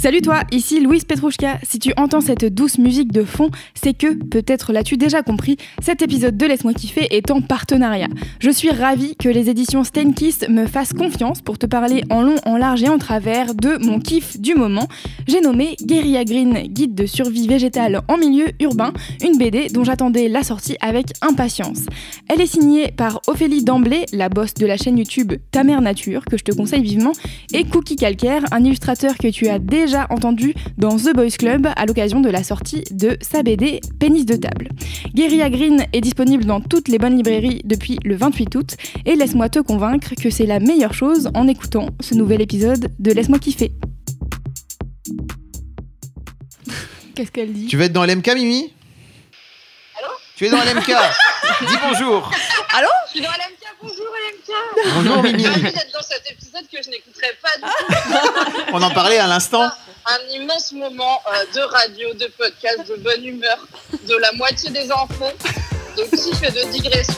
Salut toi, ici Louise Petrouchka. Si tu entends cette douce musique de fond, c'est que, peut-être l'as-tu déjà compris, cet épisode de Laisse-moi kiffer est en partenariat. Je suis ravie que les éditions Steinkiss me fassent confiance pour te parler en long, en large et en travers de mon kiff du moment. J'ai nommé Guérilla Green, guide de survie végétale en milieu urbain, une BD dont j'attendais la sortie avec impatience. Elle est signée par Ophélie Damblé, la boss de la chaîne YouTube Ta Mère Nature, que je te conseille vivement, et Cookie Calcaire, un illustrateur que tu as déjà entendu dans The Boys Club à l'occasion de la sortie de sa BD Pénis de table. Guérilla Green est disponible dans toutes les bonnes librairies depuis le 28 août et laisse-moi te convaincre que c'est la meilleure chose en écoutant ce nouvel épisode de Laisse-moi kiffer. Qu'est-ce qu'elle dit ? Tu veux être dans l'MK, Mimi ? Allô ? Tu es dans l'MK. Dis bonjour. Allô ? Je suis dans l'MK, bonjour LMK. Bonjour Mimi. J'ai envie d'être dans cet épisode que je n'écouterai pas du tout. On en parlait à l'instant. Un immense moment de radio, de podcast, de bonne humeur, de la moitié des enfants, de kiff et de digression.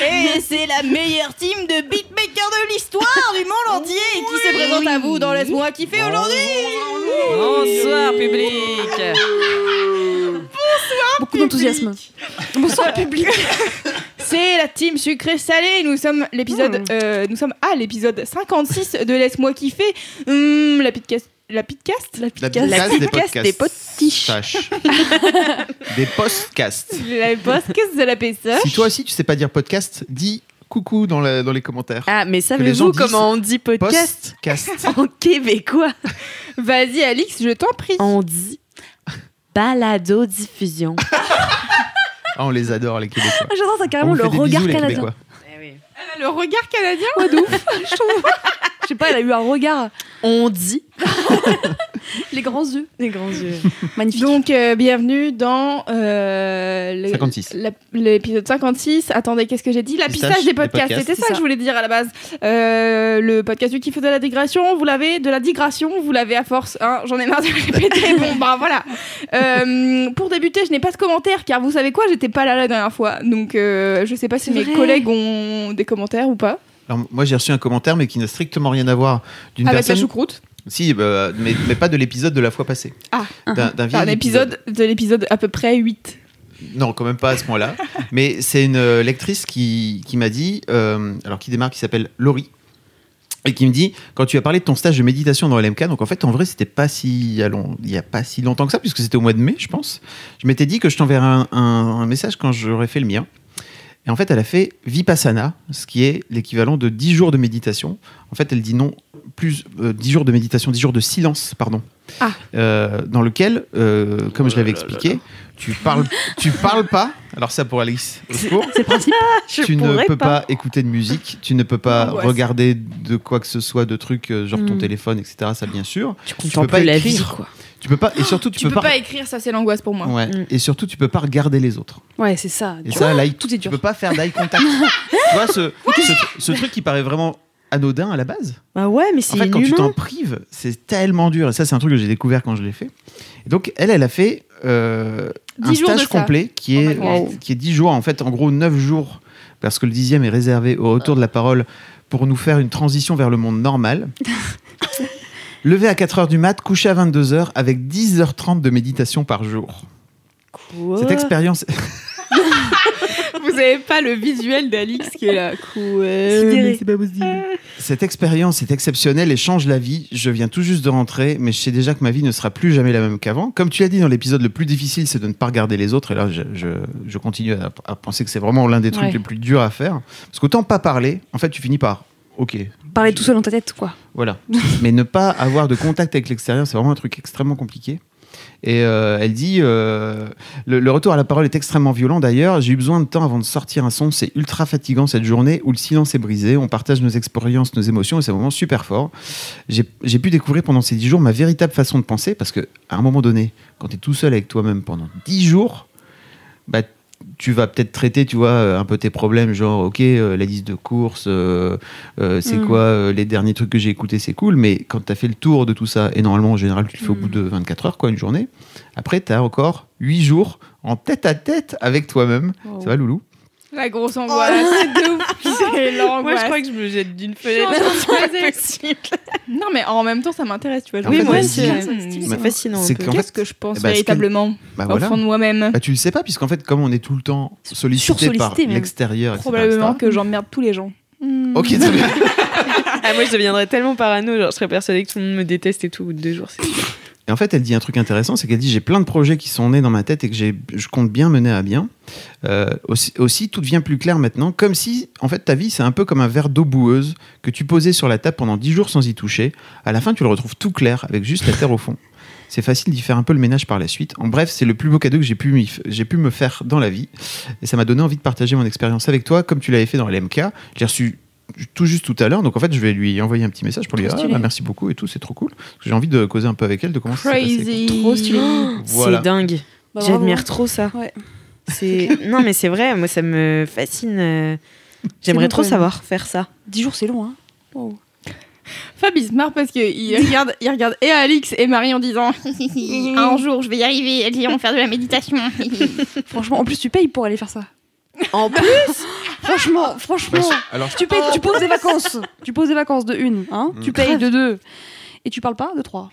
Et c'est la meilleure team de beatmakers de l'histoire du monde entier qui se présente à vous dans Laisse-moi kiffer aujourd'hui. Bonsoir public. Beaucoup d'enthousiasme. Bonsoir public. C'est la team sucré-salé. Nous sommes à l'épisode 56 de Laisse-moi kiffer. La pitcast des potiches. Des podcasts. La podcast de la PSH. Si toi aussi tu sais pas dire podcast, dis coucou dans les commentaires. Ah, mais les gens savez-vous disent comment on dit podcast Podcast. en québécois? Vas-y Alix, je t'en prie. On dit balado-diffusion. Ah, on les adore les Québécois. J'adore ça, On carrément vous le fait des regard bisous, les canadien. Québécois. Le regard canadien, ouais, de ouf. Je sais pas, elle a eu un regard. On dit. Les grands yeux. Magnifique. Donc, bienvenue dans 56. L'épisode 56. Attendez, qu'est-ce que j'ai dit ? La pistache des podcasts. C'était ça que je voulais dire à la base. Le podcast du kiff de la digression, vous l'avez à force. Hein, j'en ai marre de répéter. Bon, bah voilà. Pour débuter, je n'ai pas de commentaires car vous savez quoi ? J'étais pas là la dernière fois. Donc, je sais pas si mes collègues ont des commentaires ou pas. Alors, moi j'ai reçu un commentaire mais qui n'a strictement rien à voir d'une Avec personne. la choucroute. Si, mais pas de l'épisode de la fois passée. Ah, d'un vieil un épisode de l'épisode à peu près 8. Non, quand même pas à ce point-là. Mais c'est une lectrice qui m'a dit, qui s'appelle Laurie, et qui me dit, quand tu as parlé de ton stage de méditation dans LMK, donc en fait, en vrai, c'était pas il y a pas si longtemps que ça, puisque c'était au mois de mai, je pense. Je m'étais dit que je t'enverrais un message quand j'aurais fait le mien. Et en fait, elle a fait Vipassana, ce qui est l'équivalent de 10 jours de méditation. En fait, elle dit non, plus 10 jours de méditation, 10 jours de silence, pardon. Ah. Dans lequel, comme je l'avais expliqué, tu parles pas. Alors ça pour Alice, au secours. C'est le principe. Tu ne peux pas écouter de musique, tu ne peux pas regarder de quoi que ce soit, de trucs genre ton téléphone, etc. Ça bien sûr. Tu contemples la vie, quoi. Tu peux pas, et surtout Tu peux pas écrire, ça c'est l'angoisse pour moi. Ouais. Et surtout tu peux pas regarder les autres. Ouais, c'est ça. Et ça, là, tout est tu dur. peux pas faire d'eye contact. Tu vois ce truc qui paraît vraiment anodin à la base. Bah ouais, mais c'est En fait, quand tu inhumain. t'en prives, c'est tellement dur. Et ça, c'est un truc que j'ai découvert quand je l'ai fait. Et donc, elle a fait un 10 jours de stage ça. complet qui est 10 jours. En fait, en gros, 9 jours, parce que le 10e est réservé au retour de la parole pour nous faire une transition vers le monde normal. Lever à 4h du mat, coucher à 22h avec 10h30 de méditation par jour. Quoi ? Cette expérience... Vous avez pas le visuel d'Alix qui est là. mais c'est pas possible. Cette expérience est exceptionnelle et change la vie. Je viens tout juste de rentrer, mais je sais déjà que ma vie ne sera plus jamais la même qu'avant. Comme tu l'as dit dans l'épisode, le plus difficile, c'est de ne pas regarder les autres. Et là, je continue à penser que c'est vraiment l'un des trucs les plus durs à faire. Parce qu'autant pas parler, en fait, tu finis par... Ok. Parler tout seul dans ta tête, quoi. Voilà. Mais ne pas avoir de contact avec l'extérieur, c'est vraiment un truc extrêmement compliqué. Et elle dit le retour à la parole est extrêmement violent d'ailleurs. J'ai eu besoin de temps avant de sortir un son. C'est ultra fatigant cette journée où le silence est brisé. On partage nos expériences, nos émotions et c'est un moment super fort. J'ai pu découvrir pendant ces 10 jours ma véritable façon de penser parce qu'à un moment donné, quand tu es tout seul avec toi-même pendant 10 jours, bah, tu vas peut-être traiter, tu vois, un peu tes problèmes, genre, ok, la liste de courses, c'est quoi les derniers trucs que j'ai écoutés, c'est cool, mais quand tu as fait le tour de tout ça, et normalement, en général, tu le fais au bout de 24 heures, quoi, une journée, après, tu as encore 8 jours en tête à tête avec toi-même. Ça va, Loulou? La grosse angoisse, c'est de ouf. C'est l'angoisse. Moi, je crois que je me jette d'une fenêtre. Non, mais en même temps, ça m'intéresse, tu vois. En fait, moi elle aussi, dit- c'est fascinant. c'est un peu. qu'en Qu'est-ce que je pense bah, véritablement bah, au voilà. fond de moi-même? Bah, tu le sais pas, puisqu'en fait, comme on est tout le temps sollicité par Sursollicité, même. l'extérieur, etc., Probablement que j'emmerde tous les gens. Ok, très bien. Ah, moi, je deviendrais tellement parano, genre, je serais persuadée que tout le monde me déteste et tout, au bout de 2 jours, c'est sûr. Et en fait, elle dit un truc intéressant, c'est qu'elle dit j'ai plein de projets qui sont nés dans ma tête et que je compte bien mener à bien. Aussi, tout devient plus clair maintenant, comme si, en fait, ta vie, c'est un peu comme un verre d'eau boueuse que tu posais sur la table pendant 10 jours sans y toucher. À la fin, tu le retrouves tout clair, avec juste la terre au fond. C'est facile d'y faire un peu le ménage par la suite. En bref, c'est le plus beau cadeau que j'ai pu me faire dans la vie. Et ça m'a donné envie de partager mon expérience avec toi, comme tu l'avais fait dans l'MK. J'ai reçu tout juste tout à l'heure, donc en fait je vais lui envoyer un petit message pour lui dire merci beaucoup et tout, c'est trop cool, parce que j'ai envie de causer un peu avec elle de comment ça s'est passé. Crazy. Trop stylé. Voilà. C'est dingue. Bah, J'admire trop ça. Ouais. Non, mais c'est vrai, moi ça me fascine. J'aimerais long, trop quand même. savoir faire ça. 10 jours, c'est long, hein. Fab, il se marre parce qu'il regarde, il regarde et Alix et Marie en disant un jour je vais y arriver, elles iront faire de la méditation. Franchement, en plus, tu payes pour aller faire ça. En plus, Franchement, Bah, alors, tu payes, tu poses des vacances. Tu poses des vacances de 1, hein. Tu payes de 2. Et tu parles pas de 3.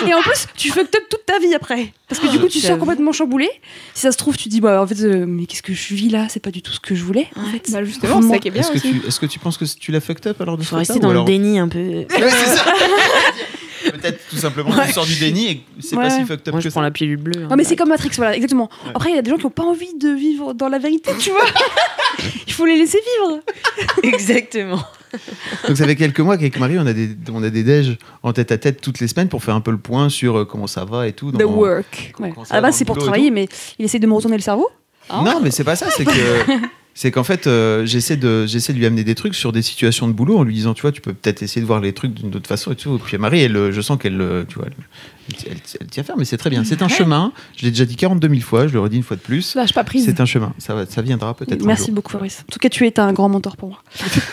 Et en plus, tu fuck up toute ta vie après. Parce que du coup, tu sors complètement chamboulé. Si ça se trouve, tu dis, bah en fait, mais qu'est-ce que je vis là? C'est pas du tout ce que je voulais. En fait. Bah justement, c'est ça qui est bien est-ce que, aussi. est-ce que tu penses que tu l'as fucked up alors de ce faut côté-là, rester ou dans le alors- déni un peu. Ouais, c'est ça. Peut-être tout simplement tu sors du déni et c'est pas Ouais. si fucked up Moi, que je prends ça. la pilule bleue. Non mais c'est comme Matrix, voilà, exactement. Ouais. Après, il y a des gens qui n'ont pas envie de vivre dans la vérité, tu vois. Il faut les laisser vivre. Exactement. Donc ça fait quelques mois qu'avec Marie on a des déj en tête à tête toutes les semaines pour faire un peu le point sur comment ça va et tout. The work. Ouais. Quand ça À la va base, dans c'est le pour boulot et travailler, mais il essaie de me retourner le cerveau. Non, mais c'est pas ça, c'est qu'en fait, j'essaie de lui amener des trucs sur des situations de boulot en lui disant, tu vois, tu peux peut-être essayer de voir les trucs d'une autre façon et tout. Et puis Marie, je sens qu'elle, tu vois, elle tient à faire, mais c'est très bien. C'est un chemin, je l'ai déjà dit 42 000 fois, je le redis une fois de plus. Lâche pas prise. C'est un chemin, ça viendra peut-être un Merci jour. beaucoup, Fabrice. En tout cas, tu es un grand mentor pour moi.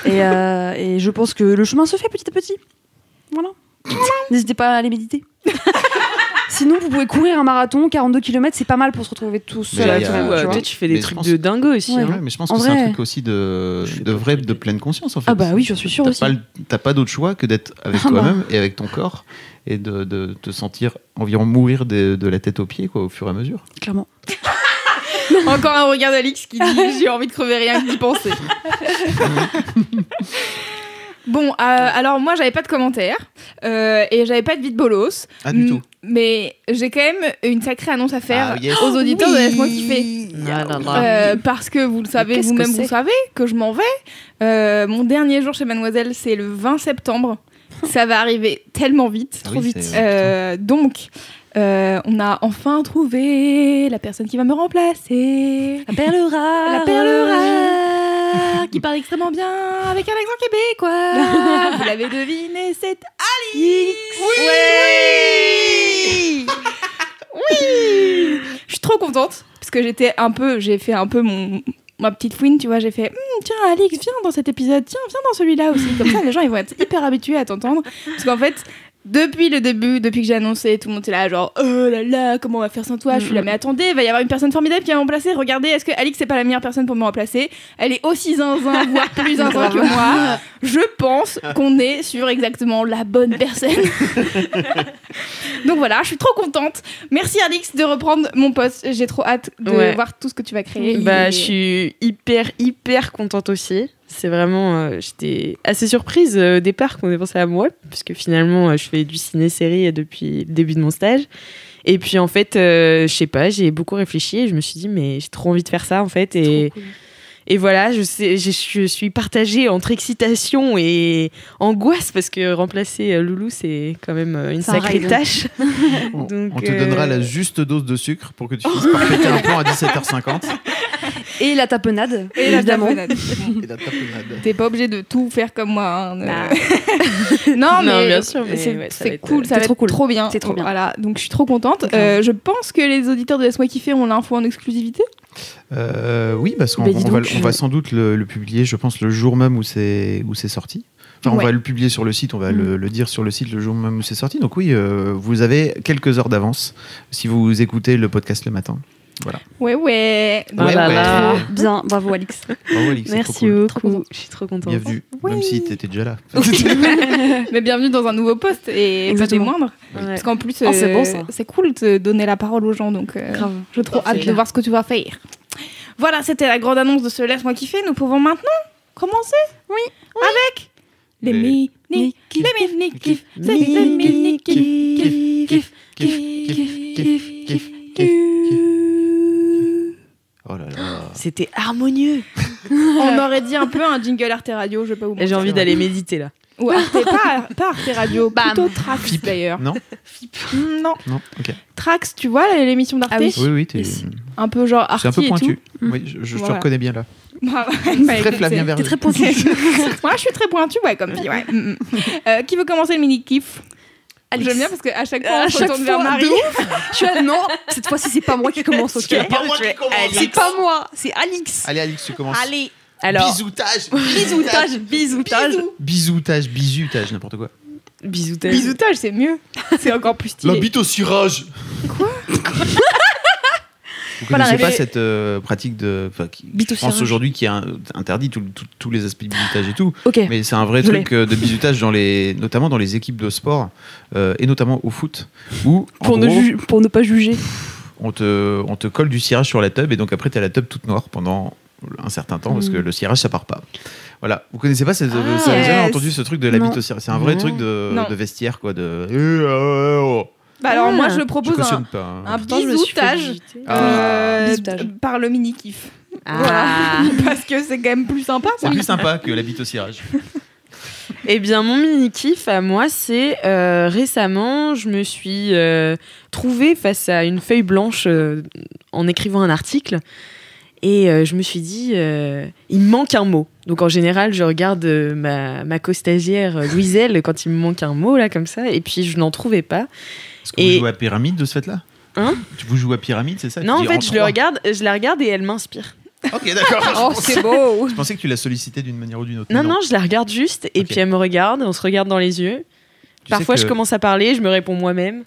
Et je pense que le chemin se fait petit à petit. Voilà. N'hésitez pas à aller méditer. Sinon, vous pouvez courir un marathon, 42 km, c'est pas mal pour se retrouver tout seul. Mais avec il y a- soi-même, tu vois. Toi, tu fais des Mais je trucs pense- de dingo aussi. Ouais. hein. Ouais, mais je pense En que c'est un vrai. truc aussi de pleine conscience en fait. Ah bah oui, j'en suis sûre aussi. T'as pas d'autre choix que d'être avec Ah bah. toi-même et avec ton corps et de te sentir environ mourir de la tête aux pieds quoi, au fur et à mesure. Clairement. Encore un regard d'Alix qui dit j'ai envy de crever rien que d'y penser. Bon, alors moi j'avais pas de commentaires et j'avais pas de vie de bolos. Ah, du tout. Mais j'ai quand même une sacrée annonce à faire Ah, yes. aux auditeurs de Laisse-moi kiffer. Ah là là. Parce que vous le savez, Qu'est-ce que vous-même c'est vous savez que je m'en vais. Mon dernier jour chez Mademoiselle, c'est le 20 septembre. Ça va arriver tellement vite. Ah Trop oui, vite. c'est- Donc, on a enfin trouvé la personne qui va me remplacer. La perle rare. La perle rare qui parle extrêmement bien avec un accent québécois. Vous l'avez deviné, c'est Alix. Oui. Oui. Je suis trop contente parce que j'ai fait un peu ma petite fouine, tu vois, j'ai fait tiens Alix, viens dans cet épisode, tiens, viens dans celui-là aussi. Comme ça les gens ils vont être hyper habitués à t'entendre parce qu'en fait depuis le début, depuis que j'ai annoncé, tout le monde était là genre oh là là, comment on va faire sans toi? Je suis là mais attendez, il va y avoir une personne formidable qui va me remplacer. Regardez, est-ce que Alix c'est pas la meilleure personne pour me remplacer? Elle est aussi zinzin, voire plus zinzin que moi. Je pense qu'on est sur exactement la bonne personne. Donc voilà, je suis trop contente. Merci Alix de reprendre mon poste. J'ai trop hâte de voir tout ce que tu vas créer. Bah, je suis hyper contente aussi. C'est vraiment, j'étais assez surprise au départ qu'on ait pensé à moi, parce que finalement, je fais du ciné-série depuis le début de mon stage. Et puis en fait, je sais pas, j'ai beaucoup réfléchi et je me suis dit, mais j'ai trop envie de faire ça en fait. Et voilà, je suis partagée entre excitation et angoisse, parce que remplacer Loulou, c'est quand même une C'est un sacrée ride. tâche. On Donc, te donnera la juste dose de sucre pour que tu puisses pas péter un plomb à 17h50. Et la tapenade, Et la évidemment. tapenade. Et la tapenade. T'es pas obligé de tout faire comme moi. Hein. Bah. Non, mais bien sûr, mais c'est ouais, ça va c'est être- cool, ça c'est va trop être cool. trop bien. C'est trop bien. Voilà, donc je suis trop contente. Grave. Je pense que les auditeurs de Laisse-moi kiffer ont l'info en exclusivité. Oui, parce qu'on Bah, dis donc, on va sans doute le publier, je pense, le jour même où c'est sorti. Enfin, on va le publier sur le site, on va le dire sur le site le jour même où c'est sorti. Donc oui, vous avez quelques heures d'avance si vous écoutez le podcast le matin. Voilà. Ouais. Ouais. Trop bien, bravo Alix. Bravo, Alix, c'est Merci trop cool. beaucoup. Je suis trop contente. Bienvenue, même si t'étais déjà là. Mais bienvenue dans un nouveau poste et pas des Exactement. moindres. Ouais. Parce qu'en plus, c'est bon, ça. c'est cool de donner la parole aux gens. Donc, Grave. j'ai trop hâte de clair. voir ce que tu vas faire. Voilà, c'était la grande annonce de ce Laisse-moi kiffer. Nous pouvons maintenant commencer. Oui. Avec les mini-kifs. Les mini-kifs. C'est les mini-kifs. Oh là là. C'était harmonieux. On aurait dit un peu un jingle Arte Radio, je vais pas vous Et mentir. j'ai envie d'aller méditer là. Ou Arte, pas Arte Radio, plutôt Trax Fip. d'ailleurs. Non, Non. non, ok. Trax, tu vois l'émission d'Arte Ah oui. Oui, t'es. Yes. Un peu genre C'est un peu arty et pointu. tout. Oui, je te Voilà. reconnais bien là. Bah, Très Flavien Berger. T'es très pointu. Moi, je suis très pointue, ouais, comme fille. Ouais. Qui veut commencer le mini-kiff? J'aime bien parce qu'à chaque fois, on se retourne vers Marie. Je suis là, non, cette fois-ci, c'est pas moi qui commence, ok? C'est pas moi qui commence. C'est pas moi, c'est Alix. Allez, Alix, tu commences. Allez. Alors, Bisoutage. Bisoutage. Bisutage, n'importe quoi. bisoutage. Bisoutage, c'est mieux. C'est encore plus stylé. bite au cirage. Vous Voilà, connaissez pas mais- cette pratique de, Bite au je pense cirage. aujourd'hui qui est interdit tous les aspects de bisutage et tout, Ok. mais c'est un vrai Je truc de bisutage notamment dans les équipes de sport et notamment au foot où en Pour gros, ne pas juger. on te colle du cirage sur la tub et donc après t'as la tub toute noire pendant un certain temps parce que le cirage ça part pas. Voilà, vous connaissez pas vous avez jamais yes. entendu ce truc de la Non. bite au cirage? C'est un vrai Non. truc de Non. vestiaire quoi de. Bah alors, moi, je Je propose cautionne pas. hein. un Pourtant, je me suis fait bisoutage visiter. Bisoutage. par le mini-kiff. Ah. Voilà. Parce que c'est quand même plus sympa. C'est plus sympa que la bite au cirage. Eh bien, mon mini-kiff à moi, c'est récemment, je me suis trouvée face à une feuille blanche en écrivant un article. Et je me suis dit, il me manque un mot. Donc en général, je regarde ma co-stagiaire Louiselle quand il me manque un mot, là, comme ça. Et puis, je n'en trouvais pas. Est-ce que Et- vous jouez à pyramide de ce fait-là? Hein? Vous jouez à pyramide, c'est ça? Non, Tu en dis fait, je la regarde et elle m'inspire. Ok, d'accord. Oh, c'est beau. Je pensais que tu l'as sollicité d'une manière ou d'une autre. Non, non, je la regarde juste. Et Ok. puis, elle me regarde, on se regarde dans les yeux. Tu Parfois, sais je que- commence à parler, je me réponds moi-même.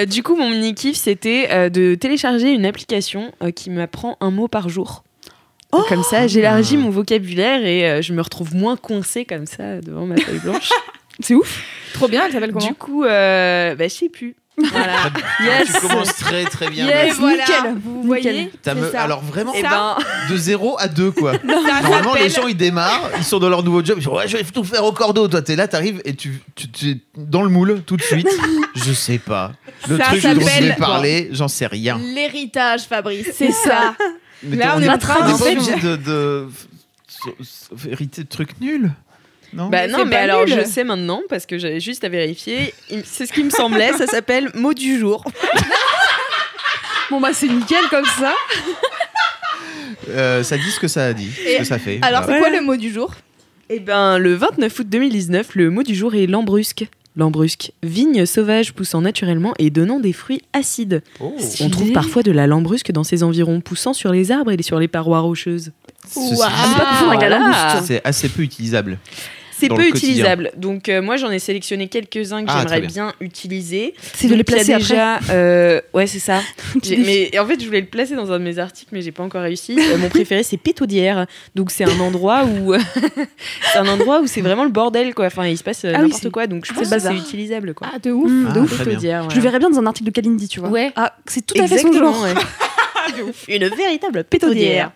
Du coup, mon mini-kiff, c'était de télécharger une application qui m'apprend un mot par jour. Comme ça, j'élargis mon vocabulaire et je me retrouve moins coincée comme ça devant ma feuille blanche. C'est ouf. Trop bien, elle s'appelle comment? Du coup, je sais plus. Voilà. Yes. Tu commences très très bien. Et Yes, voilà, nickel. vous Nickel. voyez, T'as c'est ça. Alors vraiment, Et Ça, ben, de 0 à 2 quoi. ça Normalement, les s'appelle- gens ils démarrent, ils sont dans leur nouveau job, ils disent ouais, je vais tout faire au cordeau. Toi, t'es là, t'arrives et tu es dans le moule tout de suite. Je sais pas. Le Ça truc dont je vais s'appelle- parler, j'en sais rien. L'héritage, Fabrice, c'est ça. Mais Là, on est n'est en train pas de obligé faire- de hériter de trucs nuls. Non. bah Mais non, c'est mais pas alors nul. je sais maintenant parce que j'avais juste à vérifier. C'est ce qui me semblait. Ça s'appelle mot du jour. Bon, bah, c'est nickel comme ça. Ça dit ce que ça a dit, ce que ça fait. Alors, Voilà. c'est quoi le mot du jour? Eh ben, le 29 août 2019, le mot du jour est lambrusque. Lambrusque, vigne sauvage poussant naturellement et donnant des fruits acides. Oh. On trouve parfois de la lambrusque dans ces environs, poussant sur les arbres et sur les parois rocheuses. Ceci Waouh. dit, Pas confondre avec la Voilà. langouste. c'est assez peu utilisable. C'est Dans peu le quotidien. utilisable. Donc moi j'en ai sélectionné quelques-uns que Ah, j'aimerais très bien utiliser. C'est de les Donc, il y a placer après. déjà, ouais c'est ça. Mais en fait je voulais le placer dans un de mes articles mais j'ai pas encore réussi. Mon préféré c'est Pétaudière. Donc c'est un endroit où c'est vraiment le bordel quoi. Enfin il se passe oui, n'importe c'est- quoi. Donc je c'est pense que c'est bazar. utilisable quoi. Ah, de ouf. De Ah, ouf. très bien. Pétaudière. Je le verrais bien dans un article de Kalindi, tu vois. Ouais. Ah, c'est tout à fait son Exactement, genre. ouais. Une véritable pétaudière.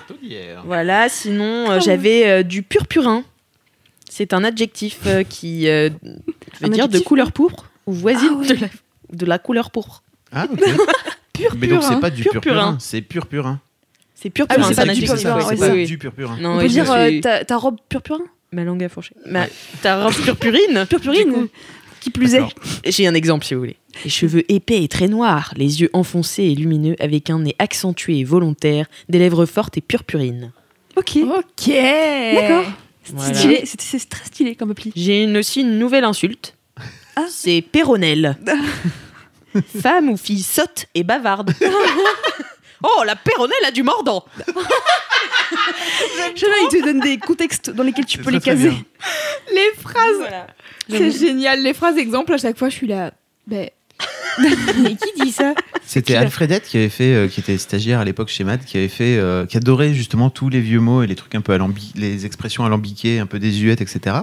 Pétaudière. Voilà, sinon j'avais du purpurin. C'est un adjectif qui veut Un dire de adjectif couleur pourpre ou voisine Ah ouais. de la couleur pourpre. Ah, ok. Mais donc c'est pas du purpurin, c'est purpurin. C'est purpurin, Ah oui, c'est c'est un pas du adjectif. purpurin, c'est ouais, pas Oui, du purpurin. Non, On oui, peut je dire me suis- ta robe purpurin. ma langue a fourché. Ta robe purpurine. Purpurine. Qui plus est. D'accord. J'ai un exemple si vous voulez. Les cheveux épais et très noirs, les yeux enfoncés et lumineux avec un nez accentué et volontaire, des lèvres fortes et purpurines. Ok. Ok. D'accord. Voilà. Stylé. C'est très stylé comme appli. J'ai aussi une nouvelle insulte. Ah. C'est péronnelle. Femme ou fille sotte et bavarde. Oh, la péronnelle a du mordant. Je sais pas, il te donne des contextes dans lesquels tu peux les très caser. bien. Les phrases, Voilà. c'est génial. Les phrases exemples, à chaque fois, je suis là. Mais qui dit ça? C'était Alfredette qui avait fait, qui était stagiaire à l'époque chez Mad, qui avait fait, qui adorait justement tous les vieux mots et les trucs un peu les expressions alambiquées, un peu désuètes, etc.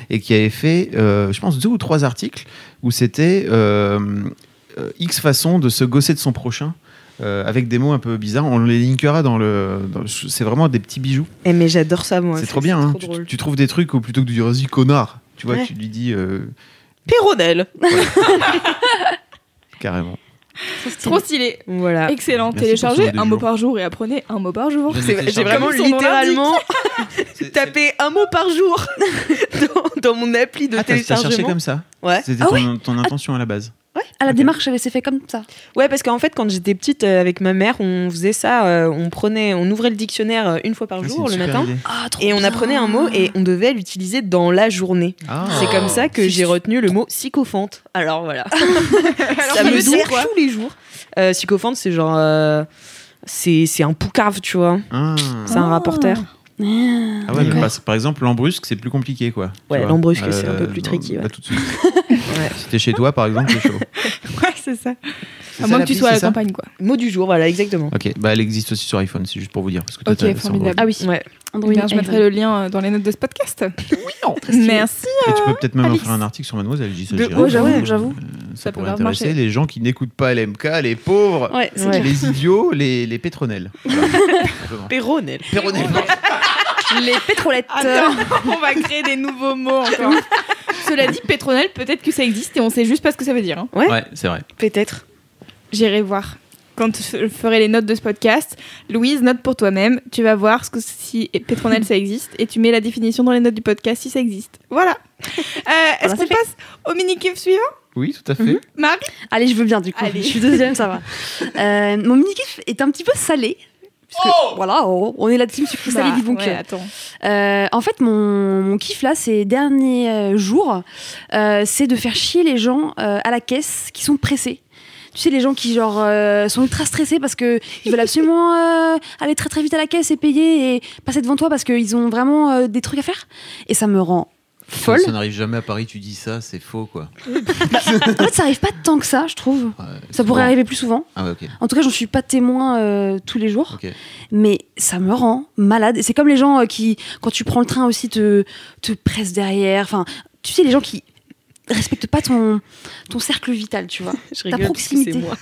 Et qui avait fait, je pense, 2 ou 3 articles où c'était X façons de se gosser de son prochain. Avec des mots un peu bizarres, on les linkera c'est vraiment des petits bijoux. Mais j'adore ça, moi. C'est trop bien, hein. trop drôle. Tu trouves des trucs où plutôt que de dire vas-y connard, tu vois, Ouais. tu lui dis Péronnelle. carrément. Trop stylé. Voilà. Excellent. Merci Téléchargez pour ce mot un du mot jour. par jour et apprenez un mot par jour. Je C'est- ne J'ai vraiment Comme son nom littéralement C'est- tapé un mot par jour dans mon appli de Ah, t'as cherché téléchargement. comme ça. Ouais. C'était Ah ton intention à la base. À la Ok. démarche, elle s'est fait comme ça. Ouais, parce qu'en fait, quand j'étais petite avec ma mère, on faisait ça. On ouvrait le dictionnaire une fois par Ah, c'est jour une le super matin. idée. Ah, trop Et on bien. apprenait un mot et on devait l'utiliser dans la journée. Ah. C'est comme ça que j'ai retenu le mot sycophante. Alors voilà. Ça me sert tous les jours. Sycophante, c'est genre. C'est un poucave, tu vois. Ah. C'est un rapporteur. Ah ouais, mais D'accord. par exemple, l'embrusque, c'est plus compliqué, quoi. Tu Ouais, vois. l'embrusque, c'est un peu plus tricky, ouais. Pas tout de suite. Si t'es chez toi, par exemple, c'est chaud. Ouais, c'est ça. C'est À ça moins que l'appli, tu sois à c'est la ça campagne, quoi. Mot du jour, voilà, exactement. Ok, bah elle existe aussi sur iPhone, c'est juste pour vous dire. Parce que toi, Ok, t'as- c'est formidable. Android. Ah oui, Ouais. Android. Bien, je mettrai le lien dans les notes de ce podcast. Merci. Et tu peux peut-être même en Alix. faire un article sur Mademoiselle. Je dis ça, De- je dirais. ouais, j'avoue. Ça Ça peut pourrait grave intéresser marcher. les gens qui n'écoutent pas LMK, les pauvres, Ouais, c'est Ouais. clair. les idiots, les pétronelles. Voilà. Simplement. Péronnelle. Péronelles. Les pétrolettes. Attends, on va créer des nouveaux mots encore. Cela dit, pétronelle, peut-être que ça existe et on sait juste pas ce que ça veut dire. hein. Ouais, c'est vrai. Peut-être. J'irai voir. Quand je ferai les notes de ce podcast, Louise, note pour toi-même. Tu vas voir si pétronelle ça existe et tu mets la définition dans les notes du podcast si ça existe. Voilà. Est-ce qu'on c'est fait. passe au mini-kiff suivant, Oui, tout à fait. Marie? Allez, je veux bien du coup. Allez. Je suis deuxième, ça va. Mon mini-kiff est un petit peu salé. Puisque, voilà, on est la team sucré salé Bah, du bon ouais, cœur. attends. En fait, mon kiff là, ces derniers jours, c'est de faire chier les gens à la caisse qui sont pressés. Tu sais, les gens qui genre sont ultra stressés parce que ils veulent absolument aller très très vite à la caisse et payer et passer devant toi parce qu'ils ont vraiment des trucs à faire. Et ça me rend folle. Ça n'arrive jamais à Paris, tu dis ça, c'est faux, quoi. En fait, ça arrive pas tant que ça, je trouve. Ouais, Ça pourrait arriver plus souvent. Ah ouais, ok. En tout cas, j'en suis pas témoin tous les jours. Ok. Mais ça me rend malade. C'est comme les gens qui, quand tu prends le train aussi, te pressent derrière. Enfin, tu sais, les gens qui respectent pas ton cercle vital, tu vois. Je Ta rigole parce que proximité. c'est moi.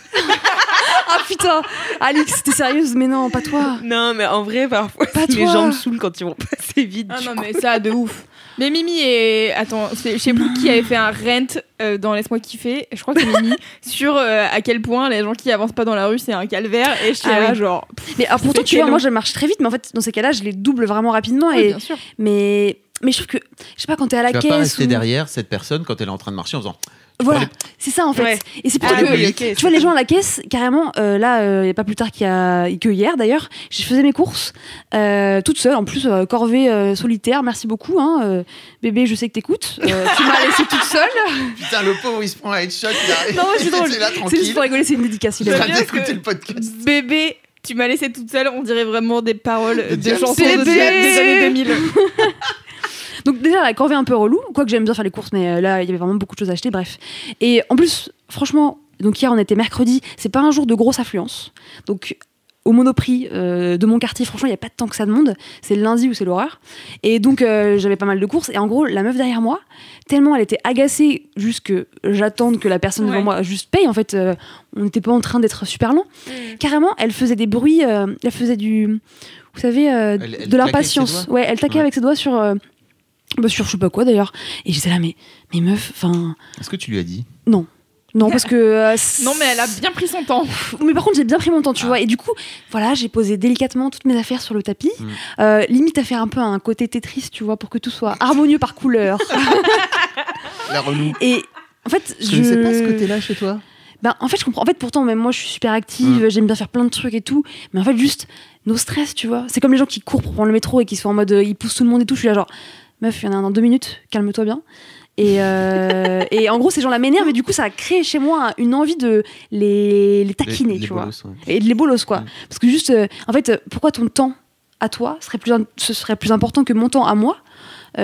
Ah putain, Alix, t'es sérieuse? Mais non, pas toi. Non, mais en vrai, parfois, Pas les toi. gens me saoulent quand ils vont passer vite. Ah du non, coup. mais ça, de ouf. Mais Mimi et... Attends, je sais plus qui avait fait un rent dans Laisse-moi kiffer. Je crois que c'est Mimi. Sur à quel point les gens qui avancent pas dans la rue, c'est un calvaire. Et je suis Ah là, oui. genre... Mais alors, pourtant, C'est tu vois, quel moi, long. je marche très vite, mais en fait, dans ces cas-là, je les double vraiment rapidement. Oui, et bien sûr. mais je trouve que, je sais pas, quand t'es à la Tu vas caisse. pas rester ou- derrière cette personne quand elle est en train de marcher en faisant. Voilà, c'est ça en fait. Ouais. Et c'est pour Ah ça que, oui, ok, tu vois, les gens à la caisse, carrément, là, il n'y a pas plus tard que hier d'ailleurs, je faisais mes courses toute seule, en plus, corvée solitaire, merci beaucoup. Hein, bébé, je sais que t'écoutes. Tu m'as laissée toute seule. Putain, le pauvre, il se prend un headshot. Non, c'est drôle. C'est là, C'est juste tranquille. pour rigoler, c'est une dédicace. Il Il est est en J'aime train bien d'écouter que- le podcast. Bébé, tu m'as laissé toute seule. On dirait vraiment des paroles de James chansons Bond. des années 2000. Donc déjà, la corvée un peu relou, quoique j'aime bien faire les courses, mais là, il y avait vraiment beaucoup de choses à acheter, bref. Et en plus, franchement, donc hier, on était mercredi, c'est pas un jour de grosse affluence. Donc, au Monoprix de mon quartier, franchement, il n'y a pas tant que ça de monde. C'est le lundi où c'est l'horreur. Et donc, j'avais pas mal de courses. Et en gros, la meuf derrière moi, tellement elle était agacée, juste que j'attende que la personne devant Ouais. moi juste paye. En fait, on n'était pas en train d'être super lent. Carrément, elle faisait des bruits, elle faisait du... Vous savez, Elle de claquait avec ses l'impatience. doigts Ouais, elle taquait Ouais. avec ses doigts sur je sais pas quoi d'ailleurs. Et j'étais là, mais meuf, enfin... Est-ce que tu lui as dit? Non, parce que... Non, mais elle a bien pris son temps. Mais par contre, j'ai bien pris mon temps, tu Ah. vois. Et du coup, voilà, j'ai posé délicatement toutes mes affaires sur le tapis. Limite à faire un peu un côté Tetris, tu vois, pour que tout soit harmonieux par couleur. La relou. Et en fait, Je ne sais pas ce côté-là chez toi. Ben, en fait, je comprends. En fait, pourtant, même moi, je suis super active, j'aime bien faire plein de trucs et tout. Mais en fait, juste, nos stress, tu vois. C'est comme les gens qui courent pour prendre le métro et qui sont en mode, ils poussent tout le monde et tout. Je suis là, genre, meuf, il y en a un dans 2 minutes, calme-toi bien. Et en gros, ces gens-là m'énervent et du coup, ça a créé chez moi une envie de les taquiner, tu vois. bolos, ouais. Et de les bolos, quoi. Parce que juste, en fait, pourquoi ton temps à toi ce serait plus important que mon temps à moi,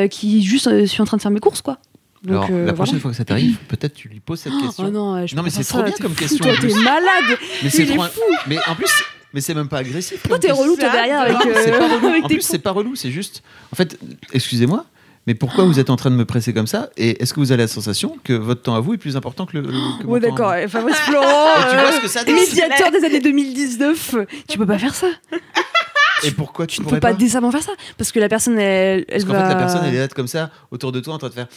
qui juste suis en train de faire mes courses, quoi. Donc, Alors, la prochaine voilà. fois que ça t'arrive, peut-être tu lui poses cette question. Oh non, je Non, mais peux pas c'est faire trop ça, bien t'es comme fou, question, Toi, en t'es plus. malade. Mais c'est il est trop. fou. Mais en plus, mais c'est même pas agressif. Toi, t'es relou, toi, derrière. Avec, Non, c'est pas relou. avec En tes plus, c'est pas relou. C'est juste. En fait, excusez-moi, mais pourquoi vous êtes en train de me presser comme ça? Et est-ce que vous avez la sensation que votre temps à vous est plus important que mon Ouais, temps à d'accord. moi Fabrice Florent, Et tu vois ce que ça dit? médiateur des années 2019. Tu peux pas faire ça. Et pourquoi tu Tu ne pourrais peux pas décemment faire ça. Parce que la personne, elle Parce qu'en va. fait, la personne, elle est là comme ça, autour de toi, en train de faire.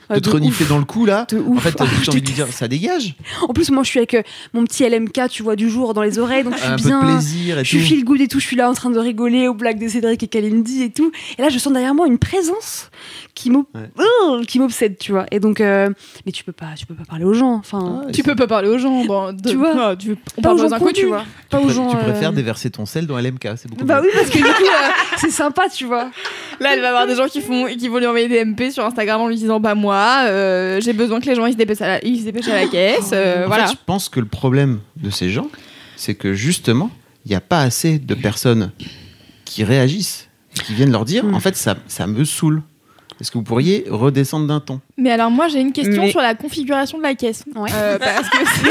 Ah, De te de renifler ouf. dans le cou, là. De ouf. En fait, t'as Ah, juste je envie de lui déteste. dire, ça dégage. En plus, moi, je suis avec mon petit LMK, tu vois, du jour dans les oreilles. Donc, je suis Un peu bien. de plaisir et Je suis tout. feel good et tout. Je suis là en train de rigoler aux blagues de Cédric et Kalindi et tout. Et là, je sens derrière moi une présence qui m'obsède, tu vois. Et donc, mais tu peux pas parler aux gens. Enfin, Ah, Tu peux pas parler aux gens. Tu vois, on pas parle aux aux gens inconnus. tu vois. Pas aux gens. Tu préfères déverser ton sel dans LMK, c'est beaucoup Bah mieux. oui, parce que du coup, c'est sympa, tu vois. Là, elle va avoir des gens qui vont lui envoyer des MP sur Instagram en lui disant bah moi, j'ai besoin que les gens ils se dépêchent à la caisse. En Voilà. fait, je pense que le problème de ces gens, c'est que justement, il n'y a pas assez de personnes qui réagissent, qui viennent leur dire, en fait, ça me saoule. Est-ce que vous pourriez redescendre d'un ton? Mais alors moi j'ai une question Mais- sur la configuration de la caisse. Ouais. Parce que c'est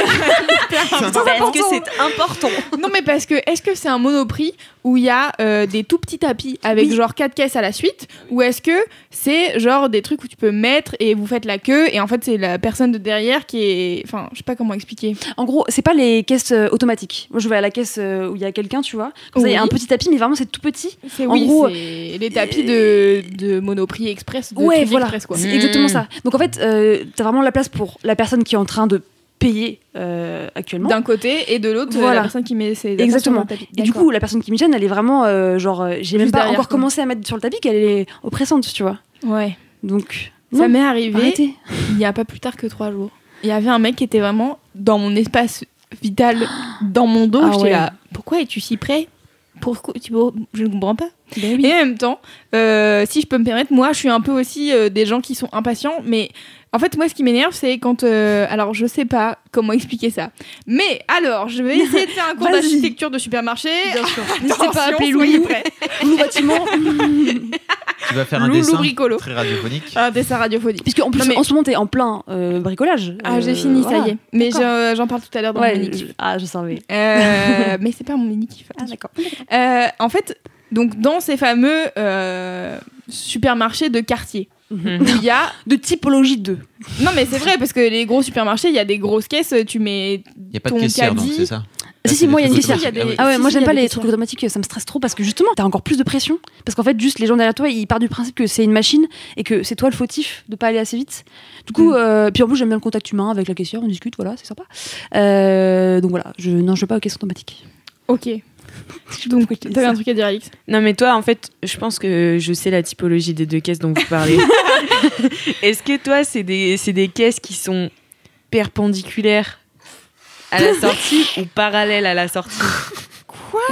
Parce que c'est important. non mais parce que est-ce que c'est un Monoprix où il y a des tout petits tapis avec genre 4 caisses à la suite, ou est-ce que c'est genre des trucs où tu peux mettre et vous faites la queue et en fait c'est la personne de derrière qui est, enfin je sais pas comment expliquer. En gros, c'est pas les caisses automatiques. Moi, je vais à la caisse où il y a quelqu'un, tu vois. Comme ça, il y a Oui. un petit tapis, mais vraiment, c'est tout petit. C'est En oui, gros, c'est les tapis de Monoprix Express, de Ouais, trucs voilà. Express, quoi. C'est exactement ça. Donc, en fait, t'as vraiment la place pour la personne qui est en train de payer actuellement. D'un côté et de l'autre Voilà. la personne qui met ses affaires Exactement. sur le tapis. Et du coup, la personne qui me gêne, elle est vraiment genre, j'ai même Juste pas derrière, encore quoi. commencé à mettre sur le tapis qu'elle est oppressante, tu vois. Ouais. Donc, Ça non, m'est arrivé arrêtez. il y a pas plus tard que 3 jours. Il y avait un mec qui était vraiment dans mon espace vital, dans mon dos. Ah J'étais ouais. là, pourquoi es-tu si près? Pourquoi je ne comprends pas. Ben oui. Et en même temps, si je peux me permettre, moi je suis un peu aussi des gens qui sont impatients, mais en fait moi ce qui m'énerve c'est quand alors je sais pas comment expliquer ça, mais alors je vais essayer de faire un cours Vas-y. d'architecture de supermarché. Bien sûr. N'hésitez pas à Attention, appeler soyez Loulou. prêts. Loulou bâtiment. Tu vas faire un Loulou dessin bricolo. très radiophonique. Un dessin radiophonique. Puisque en plus, Non, mais- en ce moment, t'es en plein bricolage. Ah j'ai fini, voilà. ça y est. Mais D'accord. j'en parle tout à l'heure dans Ouais, mon mini-kiff. je savais. Mais c'est pas mon mini-kiff. Ah, d'accord. En fait, donc dans ces fameux supermarchés de quartier, où il y a... De typologie 2. Non mais c'est vrai, parce que les gros supermarchés, il y a des grosses caisses, tu mets Il n'y a pas de ton caissière, donc caddie. c'est ça? Si, si, moi, il y a une des trucs caissière. automatiques. Ah ouais, Si, moi si, j'aime il y pas a des les trucs caissières. automatiques, ça me stresse trop parce que justement, t'as encore plus de pression. Parce qu'en fait, juste les gens derrière toi, ils partent du principe que c'est une machine et que c'est toi le fautif de pas aller assez vite. Du coup, puis en plus, j'aime bien le contact humain avec la caissière, on discute, voilà, c'est sympa. Donc voilà, je veux pas aux caisses automatiques. Ok. Donc t'avais un truc à dire, Alix? Non, mais toi, en fait, je pense que je sais la typologie des deux caisses dont vous parlez. Est-ce que toi, c'est des caisses qui sont perpendiculaires à la sortie ou parallèles à la sortie?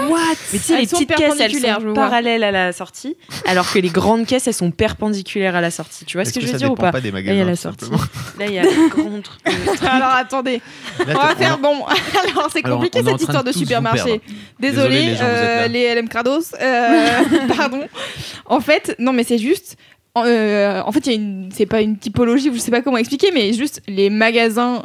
What? Mais tu sais, Elles les sont petites caisses, elles perpendiculaires, je sont vois. parallèles à la sortie, alors que les grandes caisses, elles sont perpendiculaires à la sortie. Tu vois ce Est-ce que je veux ça dire ou dépend pas? des Là, il y a magasins, la tout sortie. simplement. Là, il y a le grand truc. Alors attendez, Là, on va t'as- faire bon. Alors c'est Alors, compliqué on est en cette train histoire de de tous vous supermarché. perdre. Désolé, Désolé, les gens, vous êtes là. les LM Krados. Pardon. En fait, non mais c'est juste. En fait, c'est pas une typologie, je sais pas comment expliquer, mais juste les magasins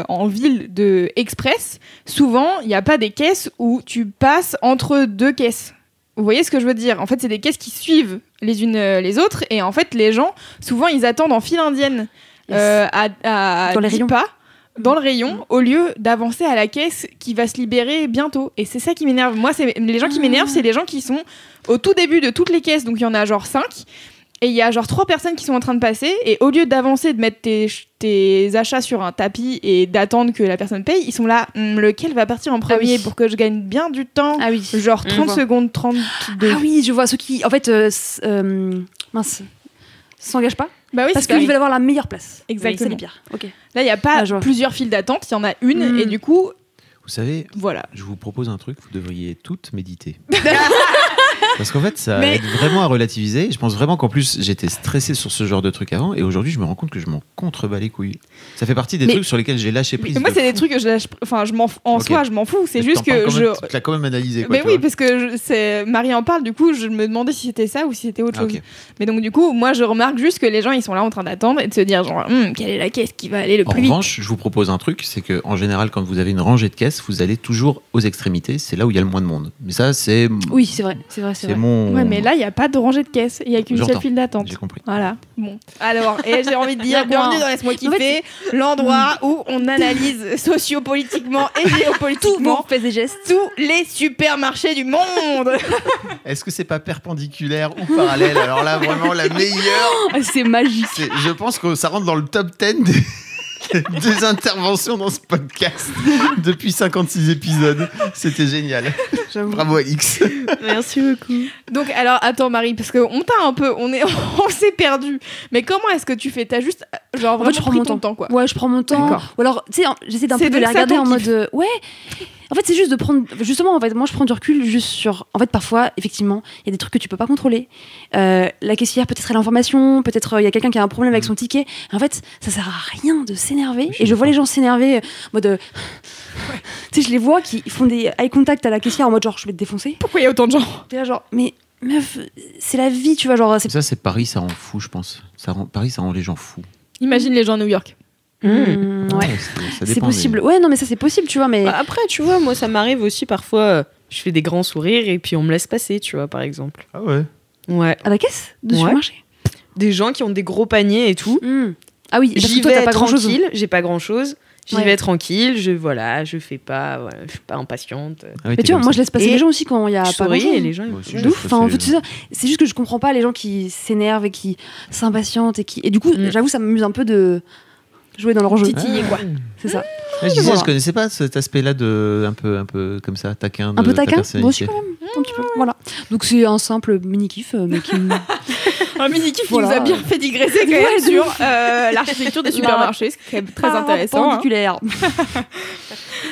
en ville de Express, souvent, il n'y a pas des caisses où tu passes entre deux caisses. Vous voyez ce que je veux dire? En fait, c'est des caisses qui suivent les unes les autres, et en fait, les gens, souvent, ils attendent en file indienne à Dans les 10 rayons. pas dans le rayon, au lieu d'avancer à la caisse qui va se libérer bientôt. Et c'est ça qui m'énerve. Moi, les gens qui m'énervent, c'est les gens qui sont au tout début de toutes les caisses, donc il y en a genre 5. Et il y a genre 3 personnes qui sont en train de passer, et au lieu d'avancer, de mettre tes achats sur un tapis et d'attendre que la personne paye, ils sont là, lequel va partir en premier oui. pour que je gagne bien du temps? Ah oui. Genre 30 vois. secondes, 32. Ah oui, je vois ceux qui, en fait, mince, s'engagent pas Bah oui, parce c'est ça. qu'ils veulent avoir la meilleure place. Exactement. C'est les pires. Ok. Là, il n'y a pas Ah, je vois. plusieurs files d'attente, il y en a une, et du coup, Vous savez, voilà. je vous propose un truc, vous devriez toutes méditer. Parce Parce qu'en fait, ça aide vraiment à relativiser. Je pense vraiment qu'en plus, j'étais stressé sur ce genre de trucs avant, et aujourd'hui, je me rends compte que je m'en contrebats les couilles. Ça fait partie des trucs sur lesquels j'ai lâché prise. Mais moi, c'est des trucs que je lâche. Enfin, soi, je m'en fous. C'est juste que Tu l'as quand même analysé. Quoi, mais oui, parce que Marie en parle. Du coup, je me demandais si c'était ça ou si c'était autre chose. Okay. Mais donc, du coup, moi, je remarque juste que les gens, ils sont là en train d'attendre et de se dire genre, quelle est la caisse qui va aller le plus vite. En revanche, je vous propose un truc, c'est que en général, quand vous avez une rangée de caisses, vous allez toujours aux extrémités. C'est là où il y a le moins de monde. Mais ça, c'est. Oui, c'est vrai. Mon. Ouais, mais là, il n'y a pas de rangée de caisse. Il n'y a qu'une seule file d'attente. J'ai compris. Voilà. Bon. Alors, et j'ai envie de dire, bienvenue dans Laisse-moi kiffer, l'endroit où on analyse sociopolitiquement et géopolitiquement fait des gestes. tous les supermarchés du monde. Est-ce que c'est pas perpendiculaire ou parallèle? Alors là, vraiment, la meilleure. C'est magique. Je pense que ça rentre dans le top 10 des interventions dans ce podcast depuis 56 épisodes. C'était génial. Bravo Alix. Merci beaucoup. Donc alors attends Marie, parce qu'on t'a un peu, on s'est perdu. Mais comment est-ce que tu fais? T'as juste genre vraiment pris ton temps quoi. Ouais, je prends mon temps. D'accord. Ou alors tu sais, j'essaie d'un peu de les regarder en mode ouais. En fait, c'est juste de prendre. Justement, en fait, moi, je prends du recul juste sur. En fait, parfois, effectivement, il y a des trucs que tu peux pas contrôler. La caissière, peut-être elle a l'information, peut-être il y a quelqu'un qui a un problème avec son ticket. En fait, ça sert à rien de s'énerver. Et je vois les gens s'énerver, en mode. Tu sais, je les vois qui font des eye contact à la caissière en mode genre, je vais te défoncer. Pourquoi il y a autant de gens? T'es là, genre, mais meuf, c'est la vie, tu vois, genre. Ça, c'est Paris, ça rend fou, je pense. Paris, ça rend les gens fous. Imagine les gens à New York. Ouais. Ça C'est dépend, possible. Ouais, non, mais ça, c'est possible, tu vois, mais. Après, tu vois, moi, ça m'arrive aussi parfois. Je fais des grands sourires et puis on me laisse passer, tu vois, par exemple. Ah ouais. Ouais. À la caisse de Ouais. supermarché. Des gens qui ont des gros paniers et tout. Ah oui, parce J'y que toi, vais t'as pas grand chose. tranquille, j'ai pas grand chose. J'y Ouais. vais tranquille, je fais pas impatiente. Ah ouais, Mais tu vois, moi, je laisse passer Et les gens aussi quand il y a Je pas grand souris chose. et les gens ils Moi aussi, me je De ouf. laisse Enfin, en passer fait, les c'est juste que je comprends pas les gens qui s'énervent et qui s'impatientent et du coup, j'avoue, ça m'amuse un peu de jouer dans leur jeu. Titiller quoi. C'est ça. Ouais, je disais, Voilà. je connaissais pas cet aspect-là de un peu comme ça, taquin. Un peu ta taquin, moi aussi personnalité. quand même. Un petit peu. Voilà. Donc c'est un simple mini kiff, mais qui me- Un mini-kiff qui Voilà. nous a bien fait digresser quand même Ouais, de sur ouf. l'architecture des supermarchés, ce qui est très intéressant. Hein. Perpendiculaire.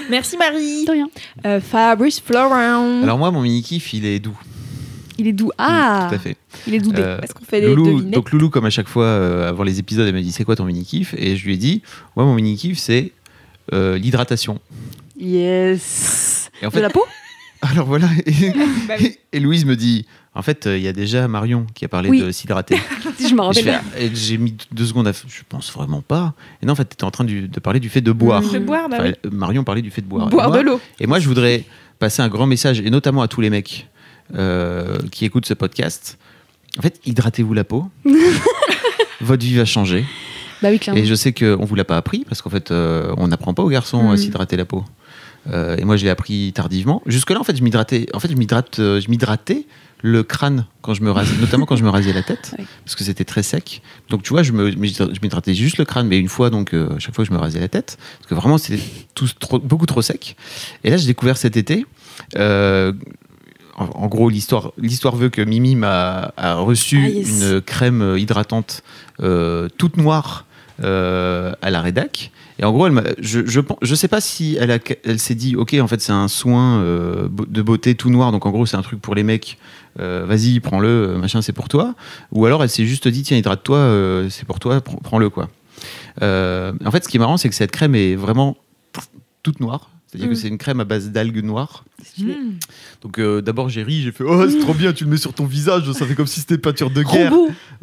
Merci Marie. De rien. Fabrice Florent. Alors moi, mon mini-kiff, il est doux. Il est doux. Ah, Tout à fait. il est doudé. Est-ce qu'on fait des Loulou, devinettes? donc Loulou, comme à chaque fois, avant les épisodes, elle m'a dit c'est quoi ton mini-kiff? Et je lui ai dit, moi, mon mini-kiff, c'est l'hydratation. Yes. Et en De la peau. Alors voilà. Bah oui. Et Louise me dit, en fait, il y a déjà Marion qui a parlé Oui. de s'hydrater. Si je me Et je rappelle. fais, et j'ai mis 2 secondes je pense vraiment pas. Et non, en fait, tu étais en train de parler du fait de boire. De boire, bah Enfin, oui. Marion parlait du fait de boire. Boire Et moi- de l'eau. Et moi, je voudrais passer un grand message, et notamment à tous les mecs qui écoutent ce podcast. En fait, hydratez-vous la peau. Votre vie va changer. Bah oui, clairement. Et je sais qu'on ne vous l'a pas appris, parce qu'en fait, on n'apprend pas aux garçons à s'hydrater la peau. Et moi, je l'ai appris tardivement. Jusque-là, en fait, je m'hydratais le crâne quand je me rasais, notamment quand je me rasais la tête, Oui. parce que c'était très sec. Donc, tu vois, je m'hydratais juste le crâne, mais une fois, donc, chaque fois que je me rasais la tête, parce que vraiment, c'était beaucoup trop sec. Et là, j'ai découvert cet été. En gros, l'histoire veut que Mimi a reçu une crème hydratante toute noire à la rédac. Et en gros, je sais pas si elle s'est dit, ok, en fait, c'est un soin de beauté tout noir, donc en gros, c'est un truc pour les mecs. Vas-y, prends-le, machin, c'est pour toi. Ou alors, elle s'est juste dit, tiens, hydrate-toi, c'est pour toi, prends-le, quoi. En fait, ce qui est marrant, c'est que cette crème est vraiment toute noire. C'est-à-dire que c'est une crème à base d'algues noires. Donc d'abord j'ai ri, j'ai fait oh c'est trop bien, tu le mets sur ton visage, ça fait comme si c'était une peinture de guerre.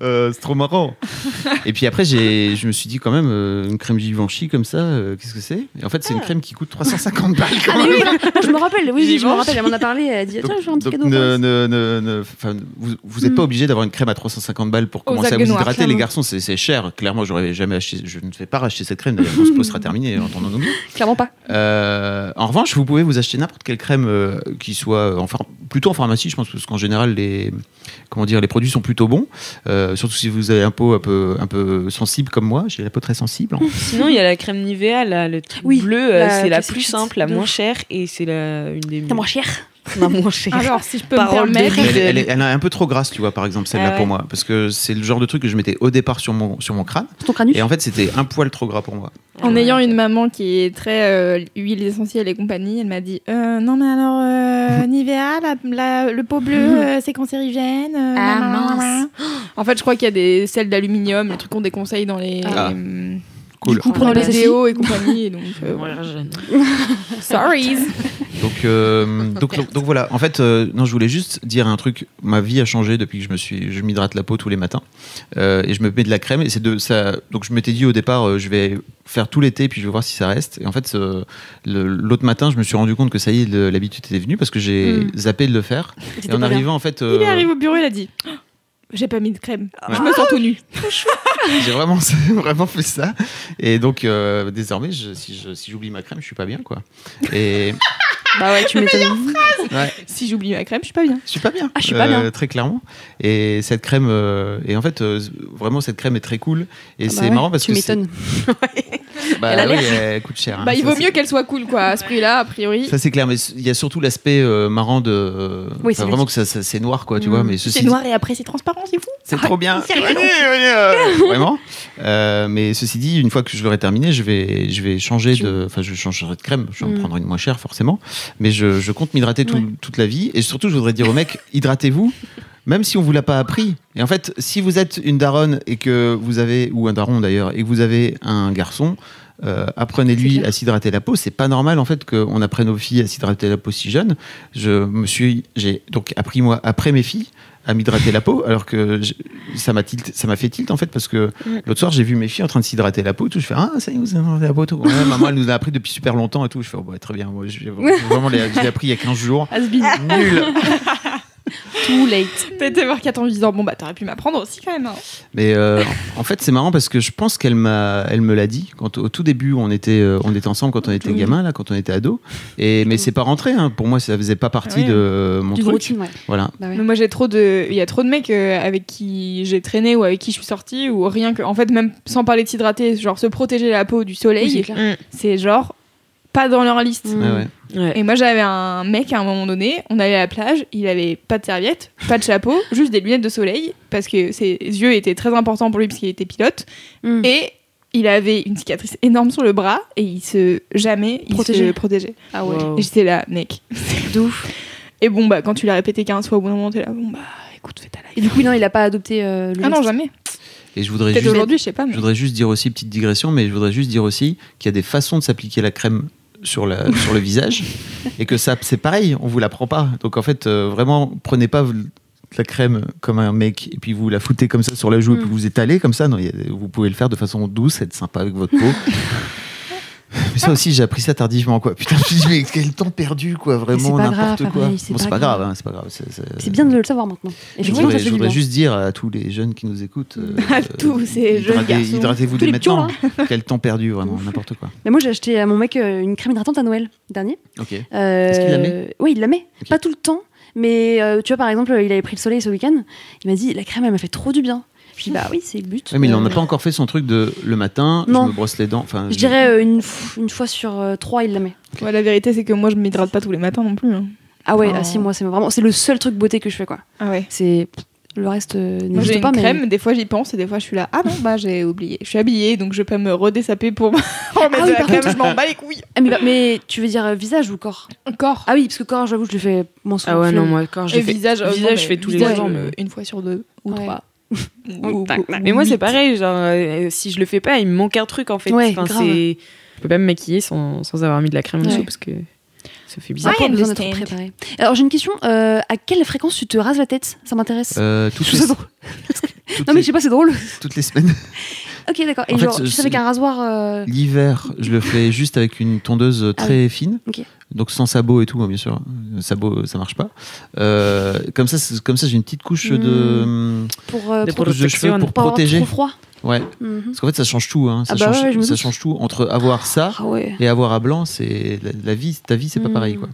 C'est trop marrant. Et puis après je me suis dit quand même une crème Givenchy comme ça, qu'est-ce que c'est? Et en fait c'est une crème qui coûte 350 balles quand même. Oui, voilà. Moi, je me rappelle, oui, je me rappelle, elle m'en a parlé, elle a dit tiens, je vais un petit cadeau. Vous n'êtes pas obligé d'avoir une crème à 350 balles pour commencer à vous hydrater. clairement. Les garçons, c'est cher. Clairement, j'aurais jamais acheté, je ne vais pas racheter cette crème. D'ailleurs, mon sera terminé, entendons-nous bien. Clairement pas. En revanche, vous pouvez vous acheter n'importe quelle crème qui soit plutôt en pharmacie, je pense, parce qu'en général, les produits sont plutôt bons. Surtout si vous avez un peau un peu sensible comme moi. J'ai la peau très sensible. Sinon, il y a la crème Nivea, là, le truc Oui, bleu, la c'est la classique plus simple, la de moins ouf. chère, et c'est une des C'est moins cher. Ma moins chère. Alors, si je peux Parole me de permettre. vie. Elle est un peu trop grasse, tu vois, par exemple, celle-là Ah ouais. pour moi. Parce que c'est le genre de truc que je mettais au départ sur mon crâne. Ton crânus. Et en fait, c'était un poil trop gras pour moi. En ayant une maman qui est très huile essentielle et compagnie, elle m'a dit non mais alors Nivea, le pot bleu, c'est cancérigène. mince. En fait, je crois qu'il y a des sels d'aluminium, les trucs qu'on déconseille dans les Cool. Du coup, dans prenez les pas celle-ci. déos et compagnie. Et donc, sorry. Donc voilà. En fait, non, je voulais juste dire un truc. Ma vie a changé depuis que je m'hydrate la peau tous les matins et je me mets de la crème. Et c'est de ça. Donc je m'étais dit au départ, je vais faire tout l'été puis je vais voir si ça reste. Et en fait, l'autre matin, je me suis rendu compte que ça y est, l'habitude était venue parce que j'ai zappé de le faire. C'était Et en pas bien. arrivant, en fait, Il est arrivé au bureau, il a dit j'ai pas mis de crème. Je me sens tout nu. j'ai vraiment fait ça. Et donc désormais, si j'oublie ma crème, je suis pas bien, quoi. Et Bah ouais, tu m'étonnes. ouais. Si j'oublie ma crème, je suis pas bien. Je suis pas bien. Ah, je suis pas bien. Très clairement. Et cette crème, et en fait, vraiment, cette crème est très cool. Et c'est Bah ouais, marrant parce tu que. c'est- m'étonnes. Bah, Elle a oui, l'air. elle coûte cher. hein. Bah, il Ça, vaut c'est- mieux qu'elle soit cool, quoi, à ce prix-là, a priori. Ça, c'est clair. Mais il y a surtout l'aspect marrant de. Oui, enfin, c'est vraiment que c'est noir, quoi, tu vois. Mais ceci C'est noir et après c'est transparent, c'est fou. C'est trop bien. c'est rigolo. Vraiment. Mais ceci dit, une fois que je l'aurai terminé, je vais changer de. Enfin, je changerai de crème. Je vais en prendre une moins chère, forcément. Mais je compte m'hydrater toute la vie. Et surtout, je voudrais dire aux mecs, hydratez-vous. Même si on vous l'a pas appris. Et en fait, si vous êtes une daronne et que vous avez, ou un daron d'ailleurs, et que vous avez un garçon, apprenez-lui à s'hydrater la peau. C'est pas normal en fait qu'on apprenne aux filles à s'hydrater la peau si jeune. J'ai donc appris moi après mes filles à m'hydrater la peau, alors que ça m'a fait tilt en fait parce que l'autre soir j'ai vu mes filles en train de s'hydrater la peau, et tout. Je fais ça y est, vous hydratez la peau, tout. Ouais, maman elle nous a appris depuis super longtemps et tout. Je fais très bien. Moi, je l'ai appris il y a 15 jours. Has-been. Nul. Too late. T'as été voir Kat en lui disant bon bah t'aurais pu m'apprendre aussi quand même. Hein. Mais en fait, c'est marrant parce que je pense elle me l'a dit quand au tout début on était ensemble quand on était gamin là, quand on était ado. Mais c'est pas rentré. Hein. Pour moi, ça faisait pas partie de mon Du truc. routine, ouais. Voilà. Bah ouais. Mais moi il y a trop de mecs avec qui j'ai traîné ou avec qui je suis sortie ou rien que en fait même sans parler de s'hydrater, genre se protéger la peau du soleil, Oui, c'est clair. c'est genre pas dans leur liste. Ouais, ouais. Ouais. Et moi j'avais un mec à un moment donné, on allait à la plage, il avait pas de serviette, pas de chapeau, juste des lunettes de soleil parce que ses yeux étaient très importants pour lui parce qu'il était pilote et il avait une cicatrice énorme sur le bras et il se protégeait. Ah ouais. Wow. Et j'étais là, mec, c'est de ouf. Et bon bah quand tu l'as répété 15 fois au bout d'un moment t'es là, bon bah écoute fais ta life. Et du coup, non, il a pas adopté le Ah non geste. jamais. Et je voudrais Peut-être juste aujourd'hui je sais pas. Mais... Je voudrais juste dire aussi, petite digression, mais je voudrais juste dire aussi qu'il y a des façons de s'appliquer la crème sur le visage et que ça, c'est pareil, on vous l'apprend pas. Donc en fait, vraiment, prenez pas la crème comme un mec et puis vous la foutez comme ça sur la joue et puis vous étalez comme ça. Non, vous pouvez le faire de façon douce, être sympa avec votre peau. Mais ça aussi, j'ai appris ça tardivement, quoi. Putain, je me dis, mais quel temps perdu, quoi, c'est vraiment, pas n'importe grave, quoi. pareil, c'est Bon, c'est pas pas grave, grave. hein, c'est pas grave. C'est bien de le savoir maintenant. Je Effectivement, ça voudrais, fait je du voudrais bien. juste dire à tous les jeunes qui nous écoutent, À tous ces jeunes garçons. hydratez-vous Tous dès les pions, maintenant. Quel temps perdu, vraiment, n'importe quoi. Mais moi, j'ai acheté à mon mec une crème hydratante à Noël dernier. Ok. Est-ce qu'il la met Oui, il la met. Ok. Pas tout le temps. Mais tu vois, par exemple, il avait pris le soleil ce week-end. Il m'a dit, la crème, elle m'a fait trop du bien. Je dis, bah oui, c'est le but. Ouais, mais il n'en a pas encore fait son truc de le matin, Non. je me brosse les dents. Enfin, Je dirais une fois sur 3, il la met. Ouais, la vérité c'est que moi je m'hydrate pas tous les matins non plus. Hein. Ah ouais, Oh. ah si, moi, c'est le seul truc beauté que je fais, quoi. Ah ouais. C'est le reste Moi j'ai n'existe une pas, mais crème, des fois j'y pense et des fois je suis là, ah non, bah j'ai oublié. Je suis habillée donc je peux me redessaper pour remettre Ah oui, de la par crème, contre. je m'en bats les couilles. Ah, mais tu veux dire visage ou corps? Encore. Ah oui, parce que corps, j'avoue, je le fais moins souvent. Ah ouais, non, flemme. moi, quand j'ai Et fait visage, visage, non, je mais fais tous les visage, jours. Mais... une fois sur 2 ou Ouais. 3. Mais moi, c'est pareil. Genre, si je le fais pas, il me manque un truc en fait. Ouais, Enfin, grave. je peux pas me maquiller sans avoir mis de la crème Ouais. dessous parce que ça fait bizarre. Pas I besoin d'être understand. préparé. Alors j'ai une question, à quelle fréquence tu te rases la tête? Ça m'intéresse. toutes, Je les, trouve ça drôle. toutes Non mais les- je sais pas, c'est drôle. toutes les semaines. Ok, d'accord. Et En fait, genre, tu sais, avec un rasoir. L'hiver, je le fais juste avec une tondeuse très fine. Ok. Donc sans sabot et tout, hein, bien sûr. Sabot, ça marche pas. Comme ça, j'ai une petite couche de Pour couche de cheveux pour pas avoir protéger. trop froid. Ouais. Mhm. Parce qu'en fait, ça change tout. Hein. Ça, Ah bah change, ouais, je me ça doute. change tout. Entre avoir ça Ah ouais. et avoir à blanc, c'est la vie. Ta vie, c'est pas Mm. pareil, quoi.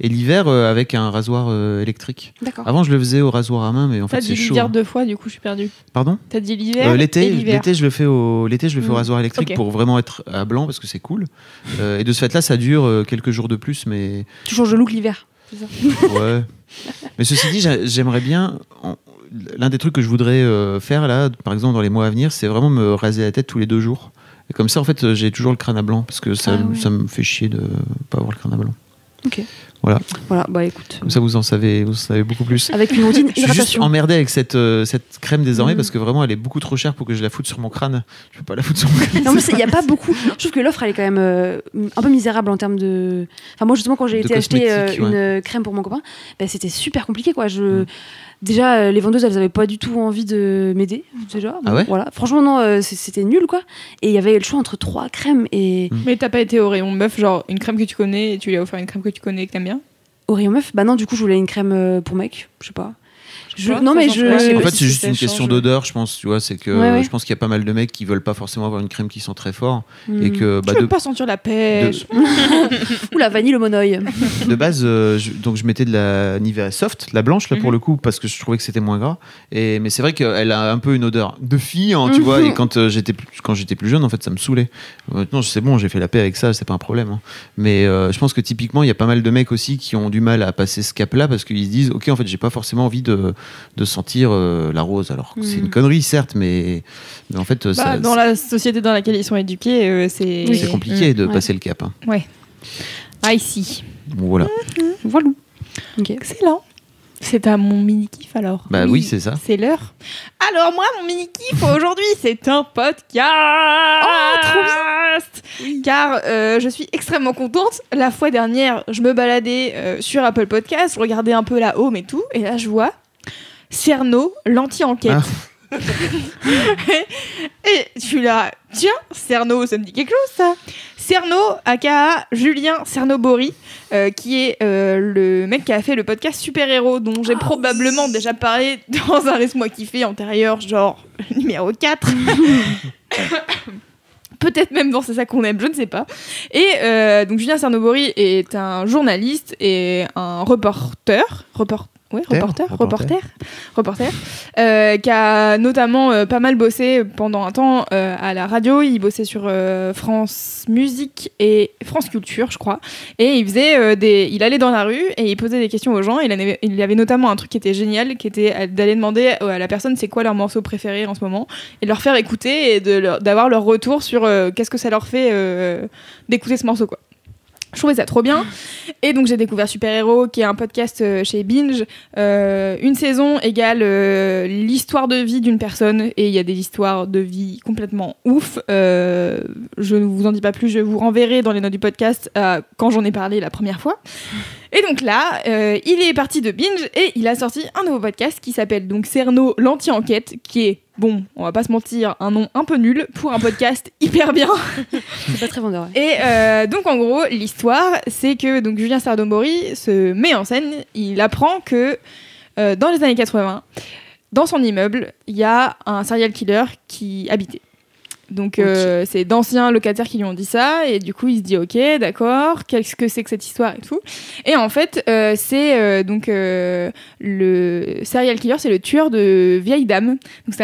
Et l'hiver, avec un rasoir électrique. D'accord. Avant, je le faisais au rasoir à main, mais en T'as fait, dit c'est chaud. l'hiver Hein. 2 fois, du coup je suis perdue. Pardon. T'as dit l'hiver et L'été, l'hiver. je le fais au rasoir électrique Ok. pour vraiment être à blanc parce que c'est cool. Et de ce fait-là, ça dure quelques jours de plus, mais Tu changes de look l'hiver. c'est ça. Ouais. Mais ceci dit, j'aimerais bien. L'un des trucs que je voudrais faire là, par exemple dans les mois à venir, c'est vraiment me raser la tête tous les 2 jours. Et comme ça, en fait, j'ai toujours le crâne à blanc parce que ça me fait chier de pas avoir le crâne à blanc. Ok. Voilà, bah écoute. comme ça vous en savez beaucoup plus. Avec une routine Je suis juste hydratation. emmerdé avec cette crème désormais parce que vraiment elle est beaucoup trop chère pour que je la foute sur mon crâne. Je peux pas la foutre sur mon crâne. Non, mais il n'y a pas beaucoup. Je trouve que l'offre, elle est quand même un peu misérable en termes de. Enfin, moi, justement, quand j'ai De été acheter cosmétiques, une crème pour mon copain, c'était super compliqué, quoi. Déjà, les vendeuses, elles avaient pas du tout envie de m'aider. Déjà. Ah ouais voilà. Franchement, non, c'était nul, quoi. Et il y avait le choix entre 3 crèmes et. Mais t'as pas été au rayon meuf, genre une crème que tu connais et tu lui as offert une crème que tu connais et que t'aimes bien? Au rayon meuf, bah non, du coup, je voulais une crème pour mec, je sais pas. Non, mais je. En fait, c'est juste une question d'odeur, je pense. Tu vois, c'est que Ouais. je pense qu'il y a pas mal de mecs qui veulent pas forcément avoir une crème qui sent très fort et que Tu veux pas sentir la pêche. Ou la vanille au monoeil. de base, donc je mettais de la Nivea Soft, la blanche là pour le coup, parce que je trouvais que c'était moins gras. Mais c'est vrai qu'elle a un peu une odeur de fille, hein, tu vois. Et quand j'étais plus jeune, en fait, ça me saoulait. Maintenant, c'est bon, j'ai fait la paix avec ça, c'est pas un problème. Hein. Mais je pense que typiquement, il y a pas mal de mecs aussi qui ont du mal à passer ce cap-là parce qu'ils se disent, ok, en fait, j'ai pas forcément envie de sentir la rose. Alors, c'est une connerie, certes, mais en fait, dans la société dans laquelle ils sont éduqués, c'est compliqué de passer le cap. Hein. Ouais. Ah, ici. Voilà. Voilà. Ok. Excellent. C'est à mon mini-kiff alors. Bah oui, c'est ça. C'est l'heure. Alors moi, mon mini-kiff aujourd'hui, c'est un podcast. Oh, trop bien. Car je suis extrêmement contente. La fois dernière, je me baladais sur Apple Podcast, je regardais un peu la home et tout, et là je vois Cerno, l'anti-enquête. Et je suis là, tiens, Cerno, ça me dit quelque chose ça. Cerno, aka Julien Cernobori, qui est le mec qui a fait le podcast Super Héros, dont j'ai probablement déjà parlé dans un Laisse-moi kiffer antérieur, genre numéro 4. Peut-être même dans C'est ça qu'on aime, je ne sais pas. Et donc Julien Cernobori est un journaliste et un reporter, qui a notamment pas mal bossé pendant un temps à la radio. Il bossait sur France Musique et France Culture, je crois. Et il faisait il allait dans la rue et il posait des questions aux gens. Il y avait notamment un truc qui était génial, qui était d'aller demander à la personne c'est quoi leur morceau préféré en ce moment et de leur faire écouter et d'avoir leur retour sur qu'est-ce que ça leur fait d'écouter ce morceau, quoi. Je trouvais ça trop bien. Et donc j'ai découvert Super Héros, qui est un podcast chez Binge. Une saison égale l'histoire de vie d'une personne. Et il y a des histoires de vie complètement ouf. Je ne vous en dis pas plus, je vous renverrai dans les notes du podcast quand j'en ai parlé la première fois. Et donc là, il est parti de Binge et il a sorti un nouveau podcast qui s'appelle donc Cerno, l'anti-enquête, qui est, bon, on va pas se mentir, un nom un peu nul pour un podcast hyper bien. C'est pas très vendeur. Ouais. Et donc en gros, l'histoire, c'est que donc Julien Cernobori se met en scène. Il apprend que dans les années 80, dans son immeuble, il y a un serial killer qui habitait. Donc c'est d'anciens locataires qui lui ont dit ça et du coup il se dit ok d'accord, qu'est-ce que c'est que cette histoire et tout. Et en fait c'est donc le serial killer, c'est le tueur de vieilles dames. Donc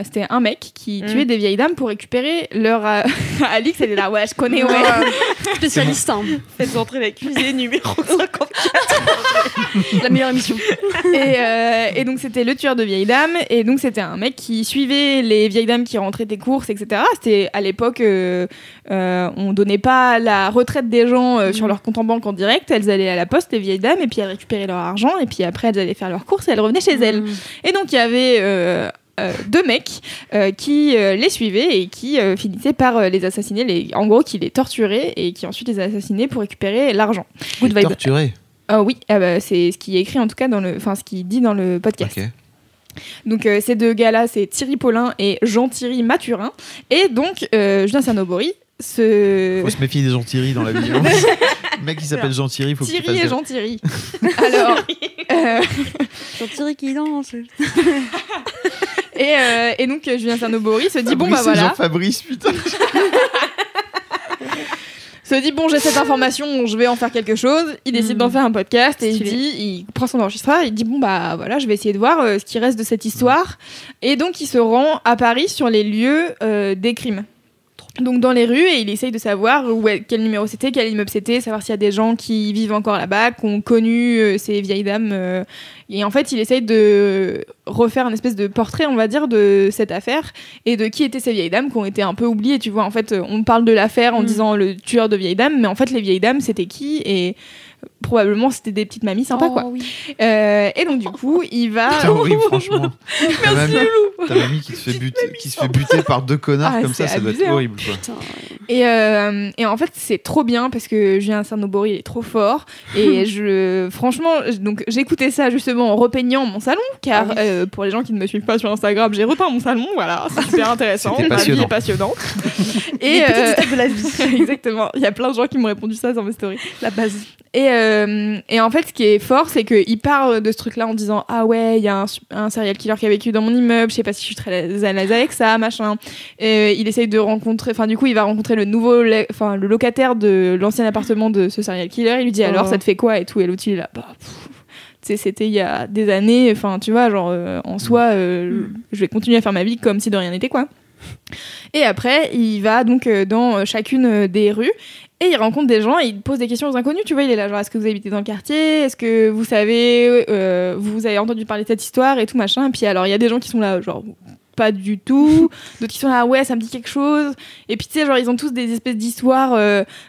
c'était un mec qui tuait des vieilles dames pour récupérer leur Alix, elle est là, ouais je connais, ouais. Spécialiste, hein. Faites entrer la cuisine numéro 54. La meilleure émission. Et donc c'était le tueur de vieilles dames et donc c'était un mec qui suivait les vieilles dames qui rentraient des courses, etc. C'était à l'époque on donnait pas la retraite des gens sur leur compte en banque en direct. Elles allaient à la poste, les vieilles dames, et puis elles récupéraient leur argent et puis après elles allaient faire leurs courses et elles revenaient chez elles. Et donc il y avait deux mecs qui les suivaient et qui finissaient par les assassiner, en gros qui les torturaient et qui ensuite les assassinaient pour récupérer l'argent. Good vibe. Torturés. Oui, c'est ce qui est écrit en tout cas ce qui dit dans le podcast. Okay. Donc ces deux gars-là, c'est Thierry Paulin et Jean-Thierry Mathurin. Et donc Julien Cernobori Faut se méfier des Jean-Thierry dans la vie. Hein. Le mec qui s'appelle Jean-Thierry, faut Thierry qu'il fasse et Jean-Thierry. Alors Jean-Thierry qui danse. et donc Julien Cernobori se dit bon bah voilà. Jean-Fabrice, putain. Se dit bon j'ai cette information, je vais en faire quelque chose. Il décide d'en faire un podcast et il prend son enregistreur, il dit bon bah voilà je vais essayer de voir ce qui reste de cette histoire. Et donc il se rend à Paris sur les lieux des crimes. donc dans les rues, et il essaye de savoir quel numéro c'était, quel immeuble c'était, savoir s'il y a des gens qui vivent encore là-bas, qui ont connu ces vieilles dames. Et en fait, il essaye de refaire une espèce de portrait, on va dire, de cette affaire et de qui étaient ces vieilles dames qui ont été un peu oubliées. Tu vois, en fait, on parle de l'affaire en disant le tueur de vieilles dames, mais en fait, les vieilles dames, c'était qui? Et probablement c'était des petites mamies sympas quoi. Oui. Et donc du coup il va oui, franchement. Ta mamie qui se fait buter par 2 connards comme ça doit être horrible quoi. Et en fait c'est trop bien parce que Julien Cernobori il est trop fort et franchement donc j'écoutais ça justement en repeignant mon salon car pour les gens qui ne me suivent pas sur Instagram j'ai repeint mon salon, voilà, c'est super intéressant, ma vie est passionnante. Et les petites étapes de la vie. Exactement, il y a plein de gens qui m'ont répondu ça dans mes stories, la base. Et en fait, ce qui est fort, c'est qu'il part de ce truc-là en disant ah ouais, il y a un serial killer qui a vécu dans mon immeuble, je sais pas si je suis très à l'aise avec ça, machin. Il essaye de rencontrer, enfin du coup, il va rencontrer le locataire de l'ancien appartement de ce serial killer. Il lui dit alors ça te fait quoi et tout, et l'autre il est là, c'était il y a des années, enfin tu vois, genre en soi, je vais continuer à faire ma vie comme si de rien n'était quoi. Et après, il va donc dans chacune des rues. Et il rencontre des gens et il pose des questions aux inconnus, tu vois, il est là genre est-ce que vous habitez dans le quartier, est-ce que vous savez, vous avez entendu parler de cette histoire et tout machin, et puis alors il y a des gens qui sont là genre pas du tout, d'autres qui sont là ouais ça me dit quelque chose, et puis tu sais genre ils ont tous des espèces d'histoires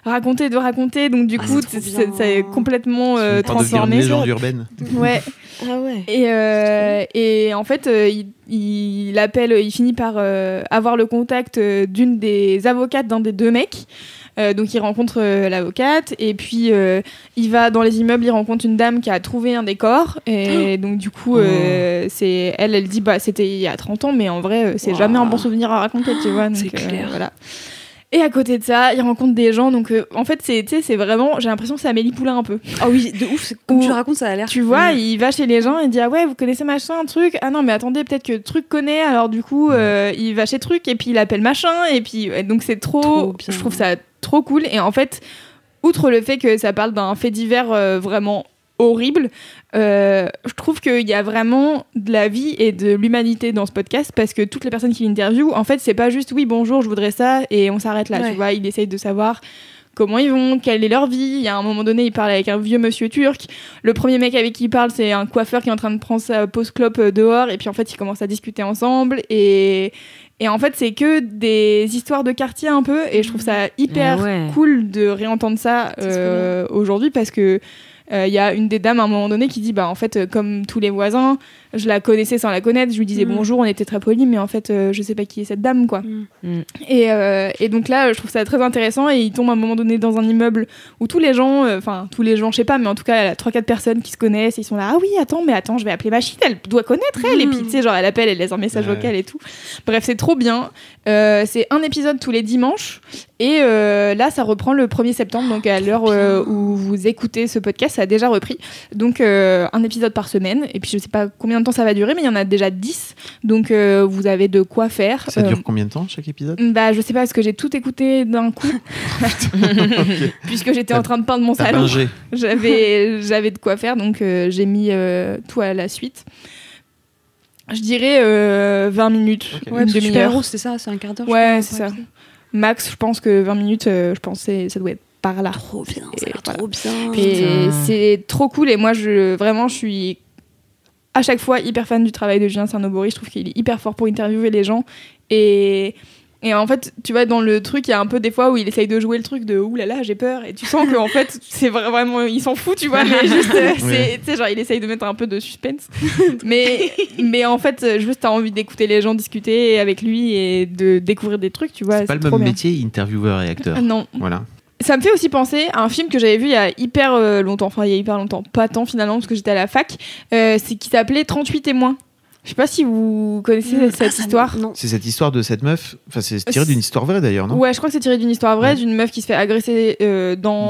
racontées, donc du coup ça est complètement transformé. Une légende urbaine. Ouais. Ah ouais. Et en fait il finit par avoir le contact d'une des avocates d'un des 2 mecs. Donc il rencontre l'avocate et puis il va dans les immeubles, il rencontre une dame qui a trouvé un décor et donc du coup c'est elle dit bah c'était il y a 30 ans mais en vrai c'est jamais un bon souvenir à raconter, tu vois, donc, c'est clair. Voilà. Et à côté de ça, il rencontre des gens, donc en fait c'est vraiment, j'ai l'impression que c'est Amélie Poulain un peu. Ah oui, de ouf, comme tu le racontes ça a l'air. Tu vois, il va chez les gens et dit ah ouais vous connaissez machin, un truc, ah non mais attendez peut-être que truc connaît, alors du coup il va chez truc et puis il appelle machin et puis donc c'est trop je trouve ça trop cool. Et en fait, outre le fait que ça parle d'un fait divers vraiment horrible, je trouve qu'il y a vraiment de la vie et de l'humanité dans ce podcast parce que toutes les personnes qui l'interviewent, en fait, c'est pas juste oui bonjour je voudrais ça et on s'arrête là, tu vois, il essaye de savoir comment ils vont, quelle est leur vie. Il y a un moment donné, il parle avec un vieux monsieur turc. Le premier mec avec qui il parle, c'est un coiffeur qui est en train de prendre sa pause clope dehors. Et puis en fait, ils commencent à discuter ensemble. Et en fait, c'est que des histoires de quartier un peu. Et je trouve ça hyper cool de réentendre ça aujourd'hui parce que y a une des dames à un moment donné qui dit bah en fait comme tous les voisins je la connaissais sans la connaître, je lui disais bonjour, on était très polis mais en fait je sais pas qui est cette dame quoi. Et donc là je trouve ça très intéressant et il tombe à un moment donné dans un immeuble où tous les gens je sais pas mais en tout cas il y a 3-4 personnes qui se connaissent et ils sont là ah oui attends je vais appeler Machine, elle doit connaître elle et puis tu sais genre elle appelle, elle laisse un message vocal et tout, bref c'est trop bien. C'est un épisode tous les dimanches et là ça reprend le 1er septembre donc à l'heure où vous écoutez ce podcast ça a déjà repris donc un épisode par semaine et puis je sais pas combien de temps ça va durer mais il y en a déjà 10 donc vous avez de quoi faire. Ça dure combien de temps chaque épisode? Bah je sais pas parce que j'ai tout écouté d'un coup puisque j'étais en train de peindre mon salon. J'avais de quoi faire donc j'ai mis tout à la suite. Je dirais 20 minutes. Okay. Ouais, super-héros, c'est ça, c'est un quart d'heure. Ouais, c'est ça. Max, je pense que 20 minutes, je pense que ça doit être par là. Trop bien, ça a l'air trop bien. Et c'est trop cool. Et moi, je suis à chaque fois hyper fan du travail de Julien Cernobori. Je trouve qu'il est hyper fort pour interviewer les gens. Et en fait, tu vois, dans le truc, il y a un peu des fois où il essaye de jouer le truc de oulala, j'ai peur. Et tu sens qu'en fait, c'est vraiment, il s'en fout, tu vois. Mais juste, tu sais, genre, il essaye de mettre un peu de suspense. mais en fait, juste, t'as envie d'écouter les gens discuter avec lui et de découvrir des trucs, tu vois. C'est pas le même métier, intervieweur et acteur. Non. Voilà. Ça me fait aussi penser à un film que j'avais vu il y a hyper longtemps. Enfin, il y a hyper longtemps. Pas tant finalement, parce que j'étais à la fac. C'est qui s'appelait 38 témoins. Je sais pas si vous connaissez cette histoire. Non. C'est cette histoire de cette meuf. Enfin, c'est tiré d'une histoire vraie d'ailleurs, non? Ouais, je crois que c'est tiré d'une histoire vraie, d'une meuf qui se fait agresser dans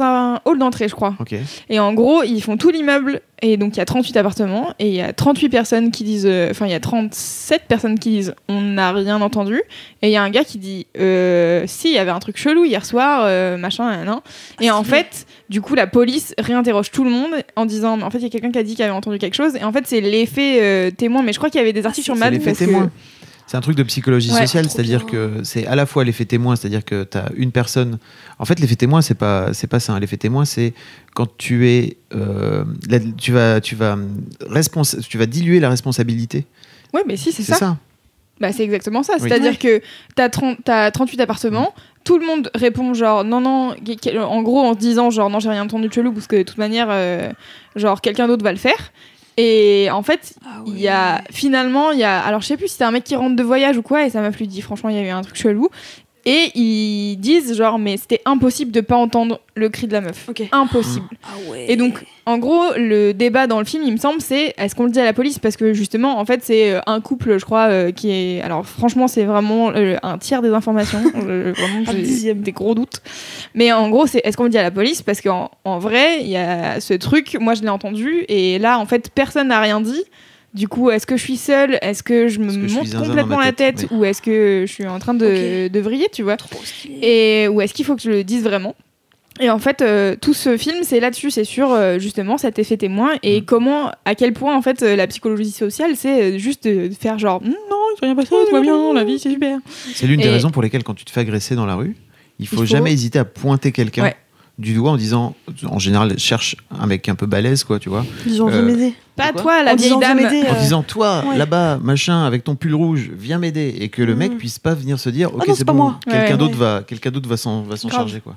un hall d'entrée, je crois. Okay. Et en gros, ils font tout l'immeuble. Et donc, il y a 38 appartements. Et il y a 38 personnes qui disent... Enfin, il y a 37 personnes qui disent « On n'a rien entendu ». Et il y a un gars qui dit « Si, il y avait un truc chelou hier soir, machin, nan. » Et en fait, du coup, la police réinterroge tout le monde en disant « Mais en fait, il y a quelqu'un qui a dit qu'il avait entendu quelque chose. » Et en fait, c'est l'effet témoin. Mais je crois qu'il y avait des articles sur Mad. C'est l'effet témoin. C'est un truc de psychologie Ouais, sociale, trop c'est-à-dire bien. que c'est à la fois l'effet témoin, c'est-à-dire que tu as une personne. En fait, l'effet témoin, c'est pas ça. Hein. L'effet témoin, c'est quand tu es. Tu vas diluer la responsabilité. Ouais, mais si, c'est C'est ça. ça. Bah, c'est exactement ça. Oui. C'est-à-dire que t'as 38 appartements, tout le monde répond genre non, en gros en se disant genre non, j'ai rien entendu de chelou parce que de toute manière, genre quelqu'un d'autre va le faire. Et en fait, il y a finalement, alors je sais plus si c'est un mec qui rentre de voyage ou quoi, et ça m'a plus dit, franchement, il y a eu un truc chelou. Et ils disent genre, mais c'était impossible de pas entendre le cri de la meuf. Ok. Impossible. Ah ouais. Et donc, en gros, le débat dans le film, il me semble, c'est est-ce qu'on le dit à la police? Parce que justement, en fait, c'est un couple, je crois, qui est. Alors, franchement, c'est vraiment un tiers des informations. Vraiment, j'ai dixième. des gros doutes. Mais en gros, c'est est-ce qu'on le dit à la police? Parce qu'en vrai, il y a ce truc, moi, je l'ai entendu, et là, en fait, personne n'a rien dit. Du coup, est-ce que je suis seule? Est-ce que je me Est-ce que je suis monte zinzin complètement dans ma la tête tête? Ou est-ce que je suis en train de vriller, tu vois? Trop stylé. Et ou est-ce qu'il faut que je le dise vraiment? Et en fait, tout ce film, c'est là-dessus, c'est sur justement cet effet témoin et comment, à quel point en fait la psychologie sociale, c'est juste de faire genre non, il s'est rien passé, tout va bien, la vie c'est super. C'est l'une des Et- raisons pour lesquelles, quand tu te fais agresser dans la rue, il faut faut- jamais hésiter à pointer quelqu'un Ouais. du doigt en disant, en général, cherche un mec un peu balèze, quoi, tu vois. Disons, Euh, viens m'aider. Pas Quoi toi, la En vieille disant, dame. viens m'aider. En disant, toi, ouais. là-bas, machin, avec ton pull rouge, viens m'aider. Et que le mec Mhm. puisse pas venir se dire, ok, non, c'est c'est pas bon, moi. quelqu'un Ouais, d'autre va s'en Grave. charger, quoi.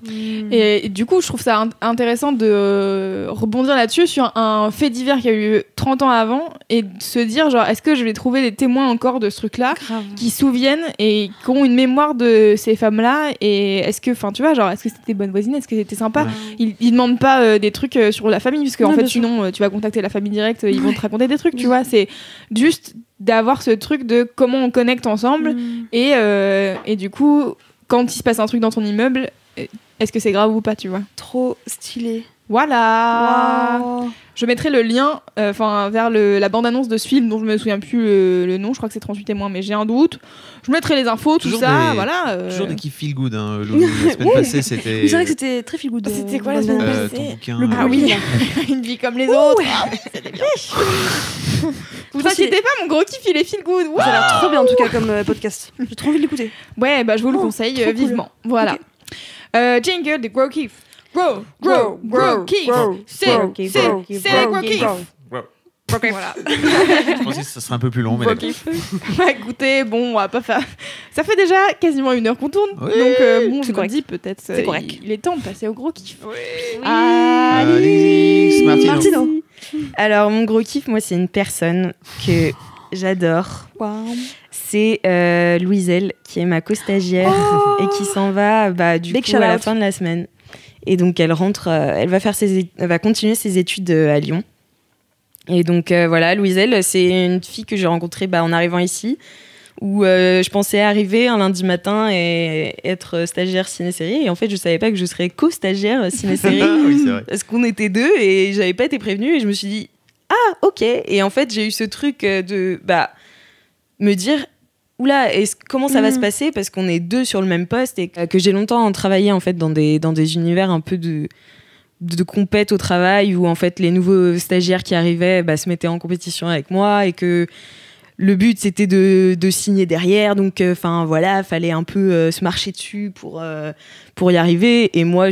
Et du coup, je trouve ça intéressant de rebondir là-dessus sur un fait divers qui a eu 30 ans avant et de se dire genre est-ce que je vais trouver des témoins encore de ce truc-là Grave. qui se souviennent et qui ont une mémoire de ces femmes-là et est-ce que, enfin tu vois, genre est-ce que c'était bonne voisine, est-ce que c'était sympa? Ouais. Ils demandent pas des trucs sur la famille parce qu'en Ouais, fait bien sûr. sinon tu vas contacter la famille directe, ils vont te raconter des trucs, tu vois. C'est juste d'avoir ce truc de comment on connecte ensemble et du coup quand il se passe un truc dans ton immeuble, est-ce que c'est grave ou pas, tu vois? Trop stylé. Voilà. Waouh. Je mettrai le lien vers la bande-annonce de ce film dont je me souviens plus le nom, je crois que c'est 38 témoins, mais j'ai un doute. Je mettrai les infos, Toujours tout ça, des- voilà. Toujours des kiffs feel good, hein, Loulou. La semaine passée, c'était. Oui, c'est vrai que c'était très feel good. C'était quoi la semaine passée? ton bouquin. Le Ah oui, une vie comme les autres. Ah, c'était bien. Vous Trop stylé. inquiétez pas, mon gros kiff il est feel good. Ça a l'air trop bien en tout cas comme podcast. J'ai trop envie de l'écouter. Ouais, bah je vous le Oh, conseille trop cool. vivement. Voilà. Ok. Jingle des gros kiff. Gros kiff. C'est le gros kiff. Voilà. Je pensais que ça serait un peu plus long, mais Gros d'accord. kiff. Bah écoutez, bon, on va pas faire. Ça fait déjà quasiment 1 heure qu'on tourne. Oui, Donc bon, je c'est me correct. dis peut-être C'est correct. il est temps de passer au gros kiff. Alix, Martino. Alors, mon gros kiff, moi, c'est une personne que j'adore. Waouh. C'est Louiselle, qui est ma co-stagiaire Oh et qui s'en va du Big coup, shout à la out. fin de la semaine. Et donc, elle rentre, elle va continuer ses études à Lyon. Et donc, voilà, Louiselle, c'est une fille que j'ai rencontrée en arrivant ici, où je pensais arriver un lundi matin et être stagiaire ciné-série. Et en fait, je savais pas que je serais co-stagiaire ciné-série. Oui, c'est vrai. Parce qu'on était 2 et j'avais pas été prévenue et je me suis dit ah ok, et en fait j'ai eu ce truc de me dire oula, comment ça va se passer parce qu'on est 2 sur le même poste et que j'ai longtemps travaillé en fait dans des univers un peu de compète au travail où en fait les nouveaux stagiaires qui arrivaient se mettaient en compétition avec moi et que le but c'était de signer derrière, donc enfin voilà, fallait un peu se marcher dessus pour y arriver. Et moi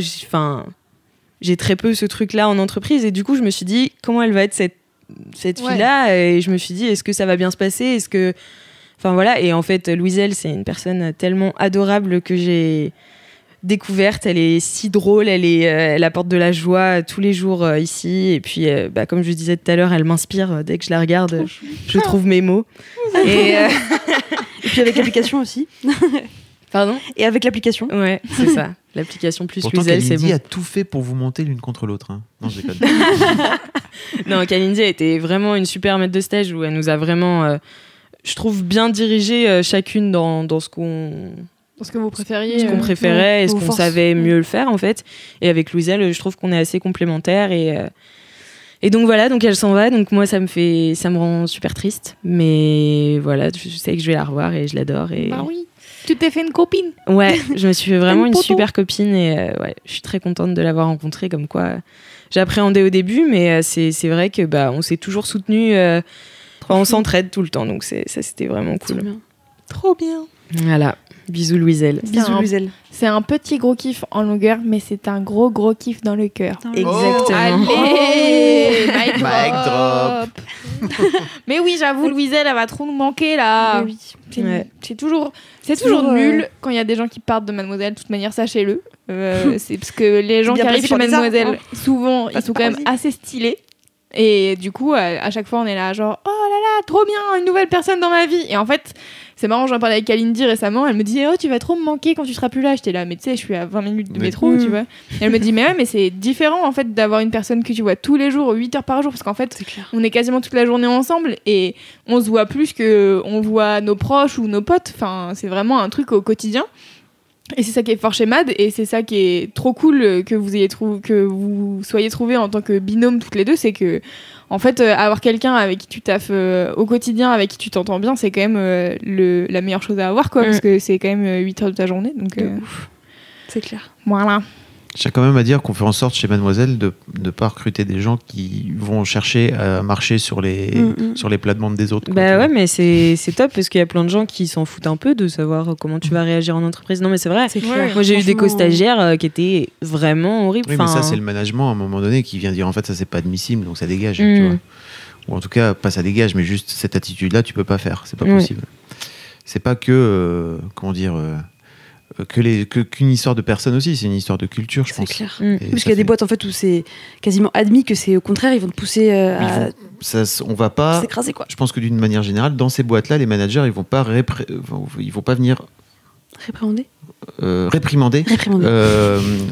j'ai très peu ce truc-là en entreprise et du coup je me suis dit comment elle va être cette fille-là, et je me suis dit est-ce que ça va bien se passer, est-ce que enfin voilà. Et en fait Louiselle, c'est une personne tellement adorable que j'ai découverte, elle est si drôle, elle apporte de la joie tous les jours ici, et puis comme je disais tout à l'heure, elle m'inspire dès que je la regarde, je trouve mes mots. Et puis avec l'application aussi. Pardon. Et avec l'application. Ouais, c'est ça. L'application plus Pourtant, Louiselle, c'est Kalindi bon. a tout fait pour vous monter l'une contre l'autre. Hein. Non, je déconne. Non, Kalindi a été vraiment une super maître de stage où elle nous a vraiment, je trouve, bien dirigé chacune dans ce qu'on Parce que vous préfériez. ce qu'on préférait et ce vos qu'on forces. savait mieux le faire en fait. Et avec Louiselle, je trouve qu'on est assez complémentaires et donc voilà, donc elle s'en va, donc moi ça me rend super triste, mais voilà, je sais que je vais la revoir et je l'adore et Bah oui. Tu t'es fait une copine. ouais, je me suis fait vraiment Une une poteau. super copine et ouais, je suis très contente de l'avoir rencontrée, comme quoi j'appréhendais au début, mais c'est vrai que on s'est toujours soutenus, on s'entraide tout le temps, donc ça c'était vraiment Trop cool. bien. Trop bien. Voilà. Bisous Louiselle. Bisous, Louiselle. C'est un petit gros kiff en longueur, mais c'est un gros kiff dans le cœur. Exactement. Allez, mic Mic drop. Mais oui, j'avoue, Louiselle, elle va trop nous manquer là. Mais oui. C'est toujours nul quand il y a des gens qui partent de Mademoiselle. De toute manière, sachez-le. C'est parce que les gens Bien qui arrivent placé chez pour des Mademoiselle, arts, souvent, ils sont quand même assez stylés. Et du coup, à chaque fois, on est là, genre, oh là là, trop bien, une nouvelle personne dans ma vie. Et en fait, c'est marrant, j'en parlais avec Kalindi récemment, elle me disait, oh, tu vas trop me manquer quand tu seras plus là. J'étais là, mais tu sais, je suis à 20 minutes de métro, tu vois. Et elle me dit, mais ouais, mais c'est différent en fait d'avoir une personne que tu vois tous les jours, 8 heures par jour, parce qu'en fait, on est quasiment toute la journée ensemble et on se voit plus que on voit nos proches ou nos potes. Enfin, c'est vraiment un truc au quotidien. Et c'est ça qui est fort chez Mad, et c'est ça qui est trop cool que vous soyez trouvés en tant que binôme toutes les deux, c'est que en fait avoir quelqu'un avec qui tu taffes au quotidien, avec qui tu t'entends bien, c'est quand même la meilleure chose à avoir, quoi, parce que c'est quand même 8 heures de ta journée, donc ouf. C'est clair. Voilà. J'ai quand même à dire qu'on fait en sorte chez Mademoiselle de ne pas recruter des gens qui vont chercher à marcher sur les plates-bandes des autres. Bah ouais, mais c'est top parce qu'il y a plein de gens qui s'en foutent un peu de savoir comment tu vas réagir en entreprise. Non, mais c'est vrai. C'est clair. Moi, j'ai eu des co-stagiaires qui étaient vraiment horribles. Oui, mais ça, c'est le management à un moment donné qui vient dire en fait, ça, c'est pas admissible, donc ça dégage. Tu vois. Ou en tout cas, pas ça dégage, mais juste cette attitude-là, tu peux pas faire. C'est pas possible. C'est pas que. Comment dire qu'une histoire de personne aussi, c'est une histoire de culture, je pense. C'est clair. Parce qu'il y a des boîtes en fait où c'est quasiment admis que c'est au contraire, ils vont te pousser à on va pas s'écraser, quoi. Je pense que d'une manière générale, dans ces boîtes-là, les managers, ils vont pas venir réprimander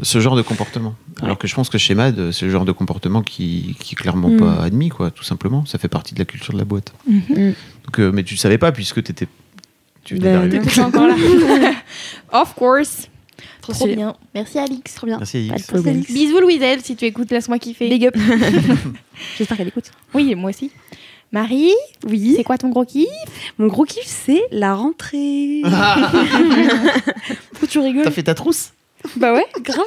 ce genre de comportement. Alors que je pense que chez MAD, c'est le genre de comportement qui est clairement pas admis, quoi, tout simplement. Ça fait partie de la culture de la boîte. Donc, mais tu le savais pas puisque tu venais d'arriver. T'étais pas encore là. Of course. Trop bien. Merci Alix, trop bien. Merci Alix. Bisous Louiselle, si tu écoutes, laisse-moi kiffer. Big up. J'espère qu'elle écoute. Oui, moi aussi. Marie, oui. C'est quoi ton gros kiff? Mon gros kiff, c'est la rentrée. Pourquoi tu rigoles? T'as fait ta trousse? Bah ouais, grave.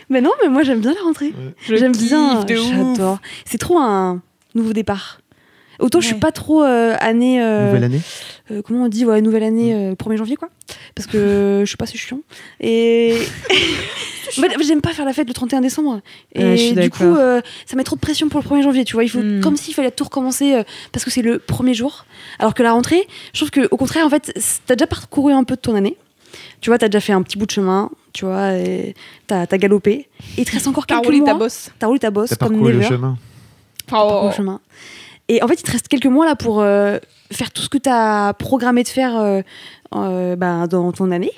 Mais non, mais moi j'aime bien la rentrée. J'aime bien, j'adore. C'est trop un nouveau départ. Autant je suis pas trop année. Nouvelle année. Comment on dit, nouvelle année, 1er janvier, quoi. Parce que je sais pas, c'est chiant. Et. J'aime pas faire la fête le 31 décembre. Et du coup, ça met trop de pression pour le 1er janvier, tu vois. Il faut, comme s'il fallait tout recommencer parce que c'est le premier jour. Alors que la rentrée, je trouve qu'au contraire, en fait, t'as déjà parcouru un peu de ton année. Tu vois, t'as déjà fait un petit bout de chemin, tu vois, et t'as galopé. Et il te reste encore quelques mois. T'as roulé ta bosse. T'as comme parcouru never. le chemin. Parcouru le chemin. Et en fait, il te reste quelques mois là pour faire tout ce que t'as programmé de faire dans ton année.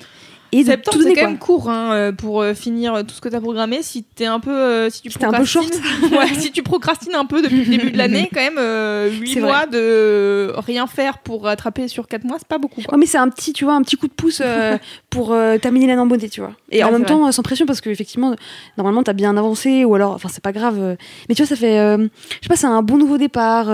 Et septembre, c'est quand même court pour finir tout ce que tu as programmé. Si t'es un peu, si tu procrastines, un peu short. Si tu procrastines un peu depuis le début de l'année, quand même 8 mois de rien faire pour rattraper sur 4 mois, c'est pas beaucoup, quoi. Ouais, mais c'est un petit coup de pouce pour terminer l'année en beauté, tu vois. Et en même temps, sans pression, parce que effectivement, normalement, t'as bien avancé, ou alors, enfin, c'est pas grave. Mais tu vois, ça fait, je sais pas, c'est un bon nouveau départ.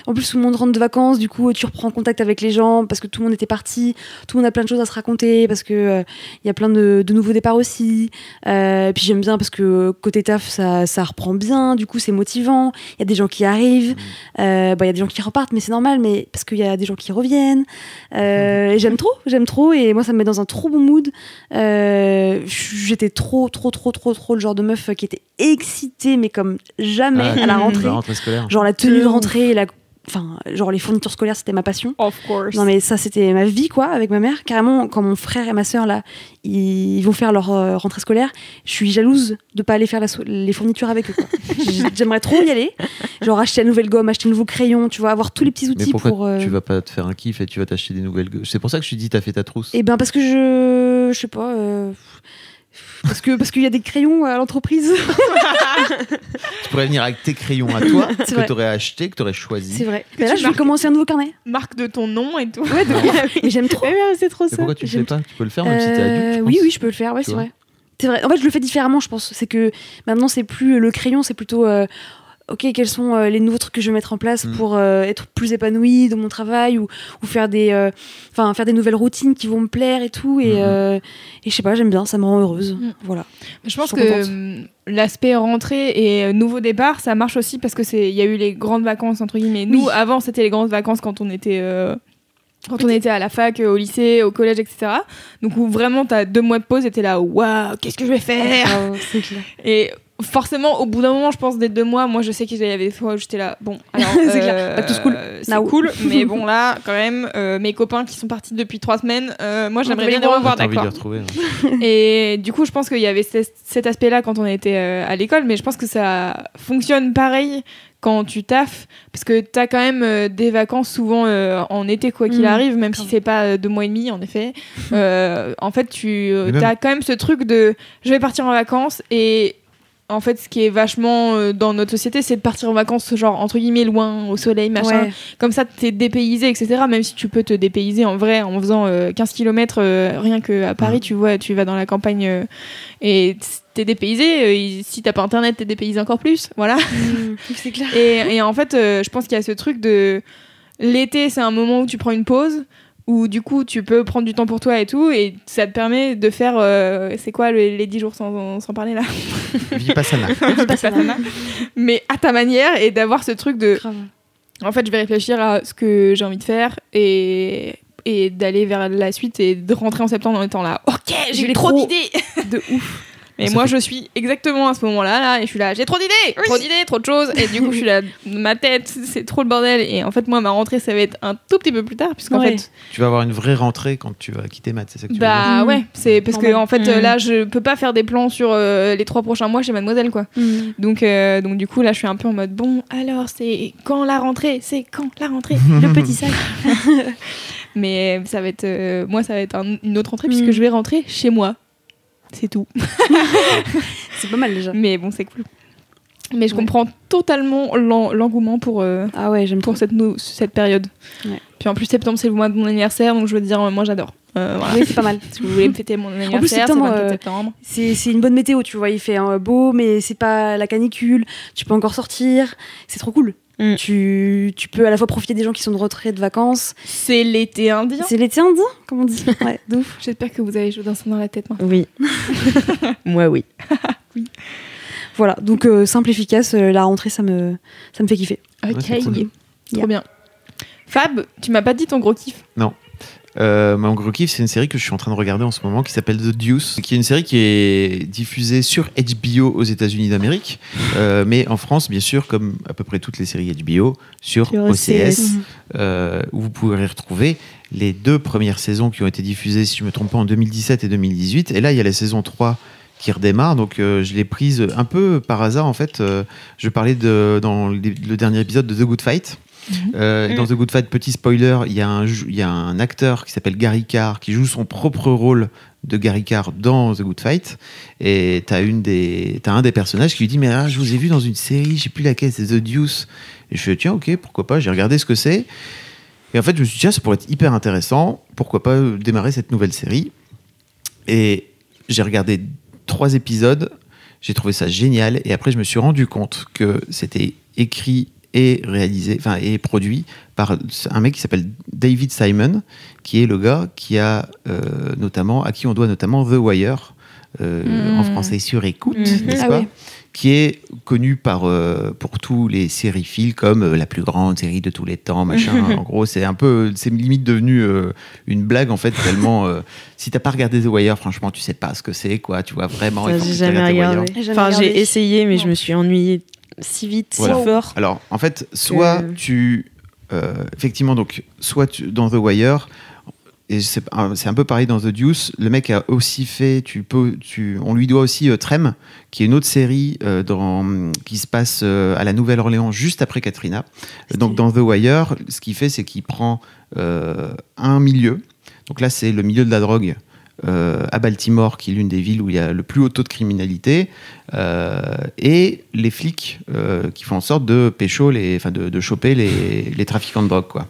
En plus, tout le monde rentre de vacances, du coup, tu reprends contact avec les gens parce que tout le monde était parti, tout le monde a plein de choses à se raconter parce que il y a plein de nouveaux départs aussi. Puis j'aime bien parce que côté taf, ça reprend bien. Du coup, c'est motivant. Il y a des gens qui arrivent. Il y a des gens qui repartent, mais c'est normal. Mais parce qu'il y a des gens qui reviennent. Et j'aime trop. Et moi, ça me met dans un trop bon mood. J'étais trop le genre de meuf qui était excitée, mais comme jamais à la rentrée. La rentrée scolaire. Genre la tenue de rentrée, genre les fournitures scolaires, c'était ma passion. Of course. Non mais ça, c'était ma vie, quoi, avec ma mère. Carrément, quand mon frère et ma sœur là, ils vont faire leur rentrée scolaire, je suis jalouse de pas aller faire les fournitures avec eux, quoi. J'aimerais trop y aller, genre acheter la nouvelle gomme, acheter un nouveau crayon, tu vois, avoir tous les petits outils. Mais pourquoi tu vas pas te faire un kiff et tu vas t'acheter des nouvelles gommes? C'est pour ça que je te dis t'as fait ta trousse. Et ben parce que je sais pas. Parce qu'il y a des crayons à l'entreprise. Tu pourrais venir avec tes crayons à toi, que tu aurais acheté, que tu aurais choisi. C'est vrai. Mais là, je vais commencer un nouveau carnet. Marque de ton nom et tout. Ouais, et j'aime trop. C'est trop ça. Pourquoi tu le fais pas? Tu peux le faire même si t'es adulte, je pense. Oui, je peux le faire, ouais, c'est vrai. C'est vrai. En fait, je le fais différemment, je pense. C'est que maintenant, c'est plus le crayon, c'est plutôt... ok, quels sont les nouveaux trucs que je vais mettre en place pour être plus épanouie dans mon travail ou faire des nouvelles routines qui vont me plaire et tout. Et je sais pas, j'aime bien, ça me rend heureuse. Voilà. Je pense que l'aspect rentrée et nouveau départ, ça marche aussi parce que il y a eu les grandes vacances, entre guillemets. Nous, avant, c'était les grandes vacances quand on était Quand on était à la fac, au lycée, au collège, etc. Donc où vraiment t'as 2 mois de pause et t'es là, waouh, qu'est-ce que je vais faire? C'est clair. Et forcément, au bout d'un moment, je pense, des 2 mois, moi je sais qu'il y avait des fois où j'étais là, bon, alors, C'est clair. Pas tous cool. c'est Now. cool, mais bon là, quand même, mes copains qui sont partis depuis 3 semaines, moi j'aimerais bien les revoir, T'as envie de les d'accord. retrouver. Hein. Et du coup, je pense qu'il y avait cet aspect-là quand on était à l'école, mais je pense que ça fonctionne pareil quand tu taffes, parce que t'as quand même des vacances souvent en été, quoi qu'il arrive, même si c'est pas 2 mois et demi, en effet. En fait, t'as quand même ce truc de je vais partir en vacances, et en fait, ce qui est vachement dans notre société, c'est de partir en vacances, genre entre guillemets, loin, au soleil, machin. Ouais. Comme ça, t'es dépaysé, etc. Même si tu peux te dépayser en vrai en faisant 15 km rien qu'à Paris, tu vois, tu vas dans la campagne et t'es dépaysé. Si t'as pas internet, t'es dépaysé encore plus. Voilà. C'est clair. Et en fait, je pense qu'il y a ce truc de l'été, c'est un moment où tu prends une pause, où du coup tu peux prendre du temps pour toi et tout, et ça te permet de faire c'est quoi les 10 jours sans parler là, Vipassana. Vipassana, mais à ta manière, et d'avoir ce truc de Grave. en fait je vais réfléchir à ce que j'ai envie de faire et d'aller vers la suite et de rentrer en septembre en étant là, ok, j'ai Les trop pros. d'idées de ouf. Et Ça moi, fait- je suis exactement à ce moment-là, là, et je suis là, j'ai trop d'idées, trop de choses, et du coup, je suis là, ma tête, c'est trop le bordel. Et en fait, moi, ma rentrée, ça va être un tout petit peu plus tard, puisqu'en Ouais. fait, Tu vas avoir une vraie rentrée quand tu vas quitter maths, c'est ça que tu veux bah dire. ouais, c'est parce que Normal. en fait, là, je peux pas faire des plans sur les 3 prochains mois chez Mademoiselle, quoi. Donc du coup, là, je suis un peu en mode, bon, alors, c'est quand la rentrée, le petit sac. Mais ça va être, moi, ça va être une autre rentrée, puisque je vais rentrer chez moi. C'est tout. C'est pas mal déjà. Mais bon, c'est cool. Mais je Ouais. comprends totalement l'engouement pour Ah ouais, j'aime trop. cette période. Ouais. Puis en plus, septembre, c'est le mois de mon anniversaire, donc je veux dire, moi j'adore. Voilà. Oui, c'est pas mal. Si vous voulez me fêter mon anniversaire, c'est septembre, 24 septembre. C'est une bonne météo, tu vois. Il fait beau, mais c'est pas la canicule. Tu peux encore sortir. C'est trop cool. Tu peux à la fois profiter des gens qui sont de retraite, de vacances. C'est l'été indien. C'est l'été indien, comme on dit. Ouais, de ouf. J'espère que vous avez joué d'un son dans la tête maintenant. Oui. Moi, oui. Voilà, donc simple, efficace. La rentrée, ça me fait kiffer. Ok, c'est cool. trop bien. Fab, tu m'as pas dit ton gros kiff. Mon gros kiff, c'est une série que je suis en train de regarder en ce moment qui s'appelle The Deuce, qui est une série qui est diffusée sur HBO aux États-Unis d'Amérique, mais en France, bien sûr, comme à peu près toutes les séries HBO, sur OCS, où vous pourrez retrouver les 2 premières saisons qui ont été diffusées, si je ne me trompe pas, en 2017 et 2018. Et là, il y a la saison 3 qui redémarre, donc je l'ai prise un peu par hasard, en fait. Je parlais dans le dernier épisode de The Good Fight. Dans The Good Fight, petit spoiler, il y a un acteur qui s'appelle Gary Carr qui joue son propre rôle de Gary Carr dans The Good Fight, et t'as un des personnages qui lui dit, mais je vous ai vu dans une série, je sais plus laquelle, c'est The Deuce, et je fais tiens, ok, pourquoi pas, j'ai regardé ce que c'est, et en fait je me suis dit tiens, ça pourrait être hyper intéressant, pourquoi pas démarrer cette nouvelle série. Et j'ai regardé 3 épisodes, j'ai trouvé ça génial, et après je me suis rendu compte que c'était écrit et réalisé, et produit par un mec qui s'appelle David Simon, qui est le gars qui a à qui on doit notamment The Wire, en français sur écoute, n'est-ce Ah pas, ouais. qui est connu pour tous les sériphiles comme la plus grande série de tous les temps, machin. En gros, c'est limite devenu une blague en fait, tellement si t'as pas regardé The Wire, franchement, tu sais pas ce que c'est, quoi. Tu vois vraiment. Ça, il faut que j'ai tu jamais regardes The Wire. regardé. Jamais Enfin, regardé. j'ai essayé, mais Non. je me suis ennuyée si vite, Voilà. si fort. Alors, en fait, soit effectivement, donc, dans The Wire, et c'est un peu pareil dans The Deuce, le mec a aussi fait, on lui doit aussi Trem, qui est une autre série qui se passe à la Nouvelle-Orléans juste après Katrina. Donc, dans The Wire, ce qu'il fait, c'est qu'il prend un milieu. Donc là, c'est le milieu de la drogue. À Baltimore, qui est l'une des villes où il y a le plus haut taux de criminalité, et les flics qui font en sorte de de choper les trafiquants de drogue, quoi.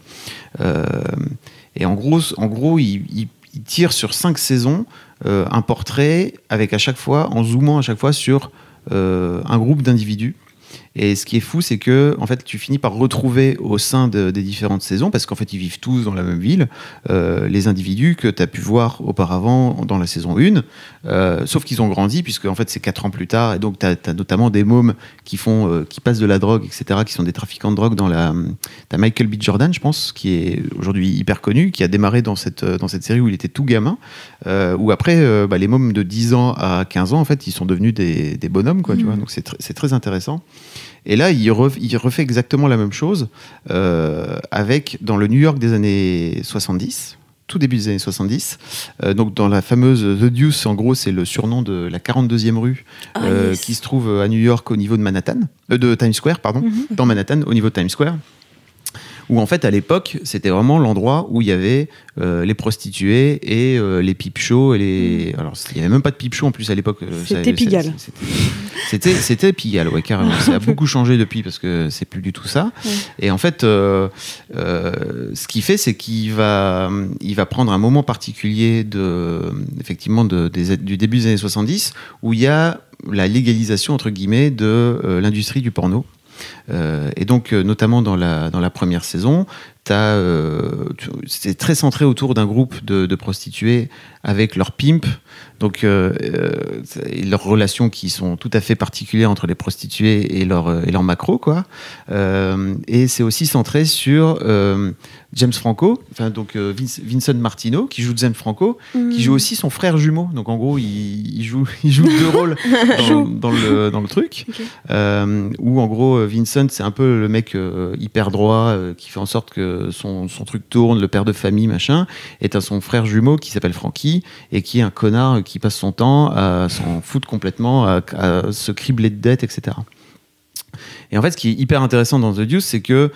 Et en gros, il tire sur 5 saisons un portrait en zoomant à chaque fois sur un groupe d'individus. Et ce qui est fou, c'est que en fait, tu finis par retrouver au sein des différentes saisons, parce qu'en fait, ils vivent tous dans la même ville, les individus que tu as pu voir auparavant dans la saison 1, sauf qu'ils ont grandi, puisque en fait, c'est 4 ans plus tard, et donc tu as notamment des mômes qui passent de la drogue, etc., qui sont des trafiquants de drogue t'as Michael B. Jordan, je pense, qui est aujourd'hui hyper connu, qui a démarré dans cette série où il était tout gamin, où après, les mômes de 10 ans à 15 ans, en fait, ils sont devenus des bonhommes, quoi, tu vois, donc c'est très intéressant. Et là, il refait exactement la même chose dans le New York des années 70, tout début des années 70. Donc dans la fameuse The Deuce, en gros, c'est le surnom de la 42e rue qui se trouve à New York au niveau de Manhattan, de Times Square, pardon, dans Manhattan, au niveau de Times Square. Où en fait, à l'époque, c'était vraiment l'endroit où il y avait les prostituées et les peep shows. Alors, il n'y avait même pas de peep show en plus à l'époque. C'était Pigalle. C'était Pigalle, ouais, carrément. Ça a beaucoup changé depuis parce que c'est plus du tout ça. Ouais. Et en fait, ce qu'il fait, c'est qu'il va prendre un moment particulier effectivement du début des années 70 où il y a la légalisation, entre guillemets, de l'industrie du porno. Et donc, notamment dans la première saison, c'est très centré autour d'un groupe de prostituées avec leur pimp, donc leurs relations qui sont tout à fait particulières entre les prostituées et leur macro, quoi. Et c'est aussi centré sur James Franco, donc Vincent Martino, qui joue James Franco, qui joue aussi son frère jumeau. Donc en gros, il joue 2 rôles dans le truc. Okay. Où en gros, Vincent, c'est un peu le mec hyper droit qui fait en sorte que son truc tourne, le père de famille, machin. Et t'as son frère jumeau qui s'appelle Frankie et qui est un connard qui passe son temps à s'en foutre complètement, à se cribler de dettes, etc. Et en fait, ce qui est hyper intéressant dans The Deuce, c'est que,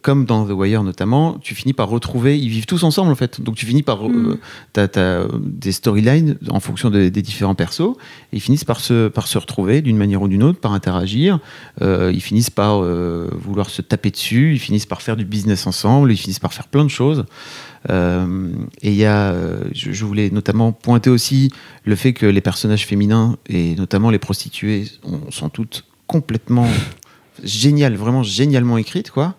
comme dans The Wire notamment, tu finis par retrouver, ils vivent tous ensemble en fait. Donc tu finis par, t'as des storylines en fonction des différents persos, et ils finissent par se retrouver d'une manière ou d'une autre, par interagir. Ils finissent par vouloir se taper dessus, ils finissent par faire du business ensemble, ils finissent par faire plein de choses. Et il y a, je voulais notamment pointer aussi le fait que les personnages féminins et notamment les prostituées sont toutes complètement génial, vraiment génialement écrite, quoi.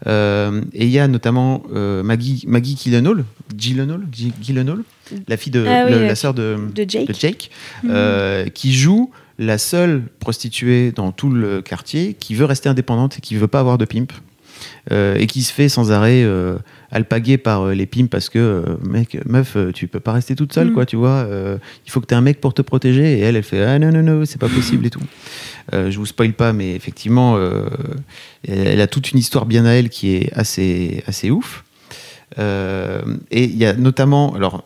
Et il y a notamment Maggie Gyllenhaal, la fille la sœur de Jake, qui joue la seule prostituée dans tout le quartier qui veut rester indépendante et qui veut pas avoir de pimp. Et qui se fait sans arrêt alpaguer par les pimps parce que meuf, tu peux pas rester toute seule, quoi, tu vois, il faut que tu aies un mec pour te protéger, et elle fait ah non, c'est pas possible et tout. Je vous spoil pas, mais effectivement elle a toute une histoire bien à elle qui est assez ouf. Et il y a notamment, alors